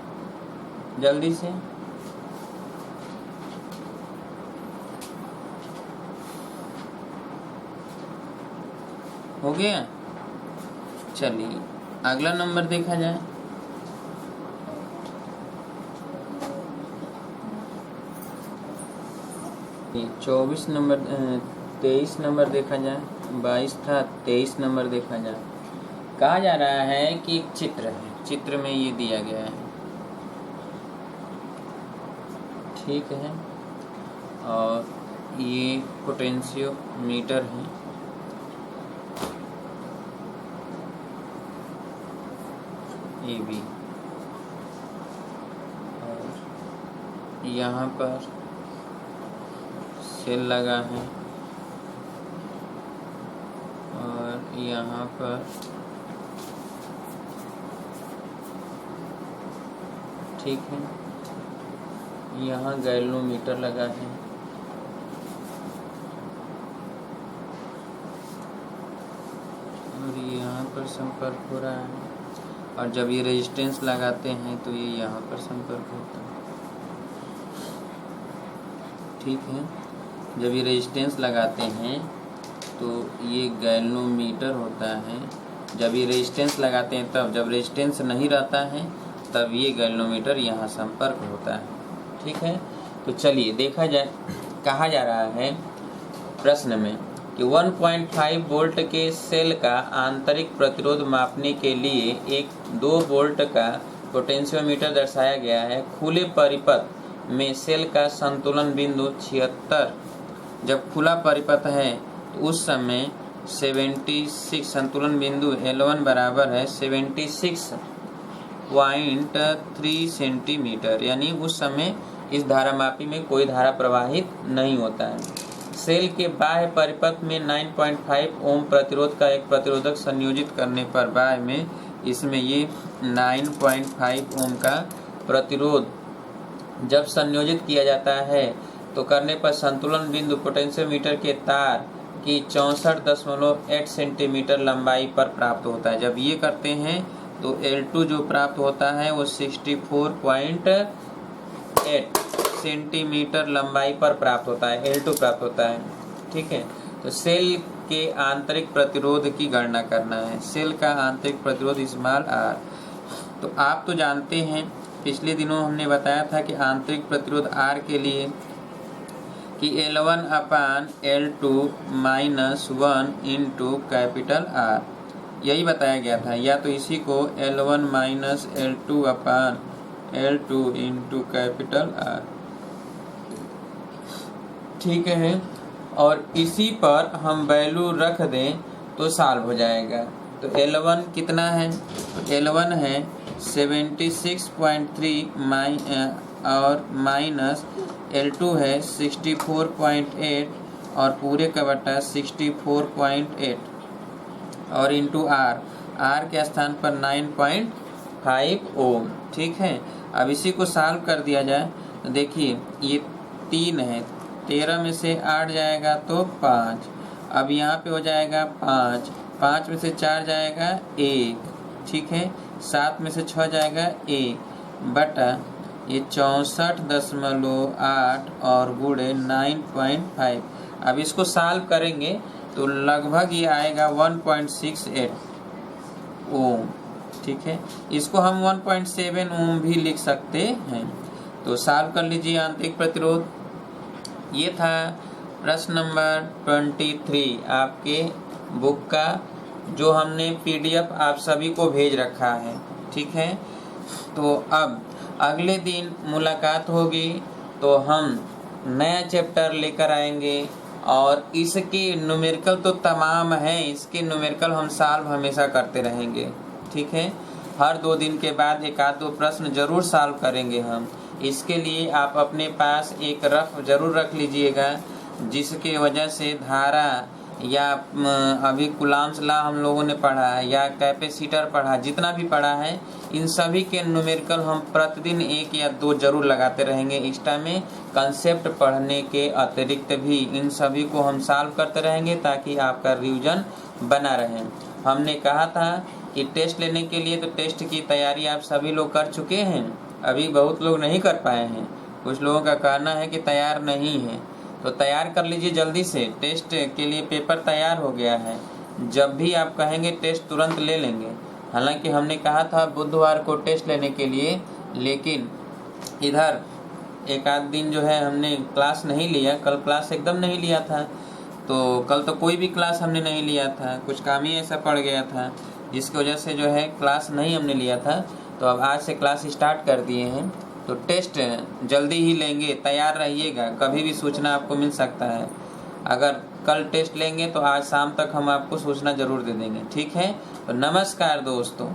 जल्दी से। हो गया? चलिए अगला नंबर देखा जाए। ये 24 नंबर 23 नंबर देखा जाए, 22 था, 23 नंबर देखा जाए। कहा जा रहा है कि एक चित्र है, चित्र में ये दिया गया है, ठीक है, और ये पोटेंशियोमीटर है, ये भी, और यहाँ पर सेल लगा है, और यहाँ पर ठीक है, यहाँ गैल्वेनोमीटर लगा है, और ये यहाँ पर संपर्क हो रहा है, और जब ये रेजिस्टेंस लगाते हैं तो ये यहाँ पर संपर्क होता है। ठीक है, जब ये रेजिस्टेंस लगाते हैं तो ये गैल्वेनोमीटर होता है, जब ये रेजिस्टेंस लगाते हैं तब, जब रेजिस्टेंस नहीं रहता है तब ये गैल्वेनोमीटर यहाँ संपर्क होता है। ठीक है, तो चलिए देखा जाए। कहा जा रहा है प्रश्न में कि 1.5 वोल्ट के सेल का आंतरिक प्रतिरोध मापने के लिए एक 2 वोल्ट का पोटेंशियोमीटर दर्शाया गया है। खुले परिपथ में सेल का संतुलन बिंदु 76, जब खुला परिपथ है तो उस समय 76 संतुलन बिंदु L1 बराबर है 76.3 सेंटीमीटर, यानी उस समय इस धारामापी में कोई धारा प्रवाहित नहीं होता है। सेल के बाह्य परिपथ में 9.5 ओम प्रतिरोध का एक प्रतिरोधक संयोजित करने पर बाह्य में इसमें ये 9.5 ओम का प्रतिरोध जब संयोजित किया जाता है तो करने पर संतुलन बिंदु पोटेंशियोमीटर के तार की 64.8 सेंटीमीटर लंबाई पर प्राप्त होता है। जब ये करते हैं तो L2 जो प्राप्त होता है वो 64.8 सेंटीमीटर लंबाई पर प्राप्त होता है, L2 प्राप्त होता है। ठीक है, तो सेल के आंतरिक प्रतिरोध की गणना करना है। सेल का आंतरिक प्रतिरोध स्मॉल r, तो आप तो जानते हैं, पिछले दिनों हमने बताया था कि आंतरिक प्रतिरोध R के लिए कि L1/L2 -1 इंटू कैपिटल R, यही बताया गया था। या तो इसी को L1 - L2/L2 into capital R, ठीक है, और इसी पर हम वैल्यू रख दें तो सॉल्व हो जाएगा। तो L1 कितना है, तो L1 है 76.3 और माइनस L2 है 64.8 और पूरे का बटा 64.8 और इंटू R के स्थान पर 9.5 ओम। ठीक है, अब इसी को सॉल्व कर दिया जाए तो देखिए ये 3 है, 13 में से 8 जाएगा तो 5, अब यहाँ पे हो जाएगा 5, 5 में से 4 जाएगा 1, ठीक है, 7 में से 6 जाएगा 1, बटा ये 64.8 और गुणे 9.5। अब इसको सॉल्व करेंगे तो लगभग ये आएगा 1.68 ओम। ठीक है, इसको हम 1.7 ओम भी लिख सकते हैं। तो सॉल्व कर लीजिए आंतरिक प्रतिरोध। ये था प्रश्न नंबर 23 आपके बुक का, जो हमने PDF आप सभी को भेज रखा है। ठीक है, तो अब अगले दिन मुलाकात होगी तो हम नया चैप्टर लेकर आएंगे और इसके न्यूमेरिकल तो तमाम हैं, इसके न्यूमेरिकल हम सॉल्व हमेशा करते रहेंगे। ठीक है, हर 2 दिन के बाद एक आध 2 प्रश्न जरूर सॉल्व करेंगे हम। इसके लिए आप अपने पास एक रफ जरूर रख लीजिएगा, जिसके वजह से धारा या अभी कूलॉम्स लॉ हम लोगों ने पढ़ा या कैपेसिटर पढ़ा, जितना भी पढ़ा है इन सभी के न्यूमेरिकल हम प्रतिदिन 1 या 2 जरूर लगाते रहेंगे। एक्स्ट्रा में कंसेप्ट पढ़ने के अतिरिक्त भी इन सभी को हम सॉल्व करते रहेंगे ताकि आपका रिवीजन बना रहे। हमने कहा था कि टेस्ट लेने के लिए तो टेस्ट की तैयारी आप सभी लोग कर चुके हैं, अभी बहुत लोग नहीं कर पाए हैं। कुछ लोगों का कहना है कि तैयार नहीं है, तो तैयार कर लीजिए जल्दी से। टेस्ट के लिए पेपर तैयार हो गया है, जब भी आप कहेंगे टेस्ट तुरंत ले लेंगे। हालांकि हमने कहा था बुधवार को टेस्ट लेने के लिए, लेकिन इधर एक आध दिन जो है हमने क्लास नहीं लिया। कल क्लास एकदम नहीं लिया था, तो कल तो कोई भी क्लास हमने नहीं लिया था, कुछ काम ही ऐसा पड़ गया था जिसकी वजह से जो है क्लास नहीं हमने लिया था। तो अब आज से क्लास स्टार्ट कर दिए हैं, तो टेस्ट जल्दी ही लेंगे, तैयार रहिएगा। कभी भी सूचना आपको मिल सकता है। अगर कल टेस्ट लेंगे तो आज शाम तक हम आपको सूचना ज़रूर दे देंगे। ठीक है, तो नमस्कार दोस्तों।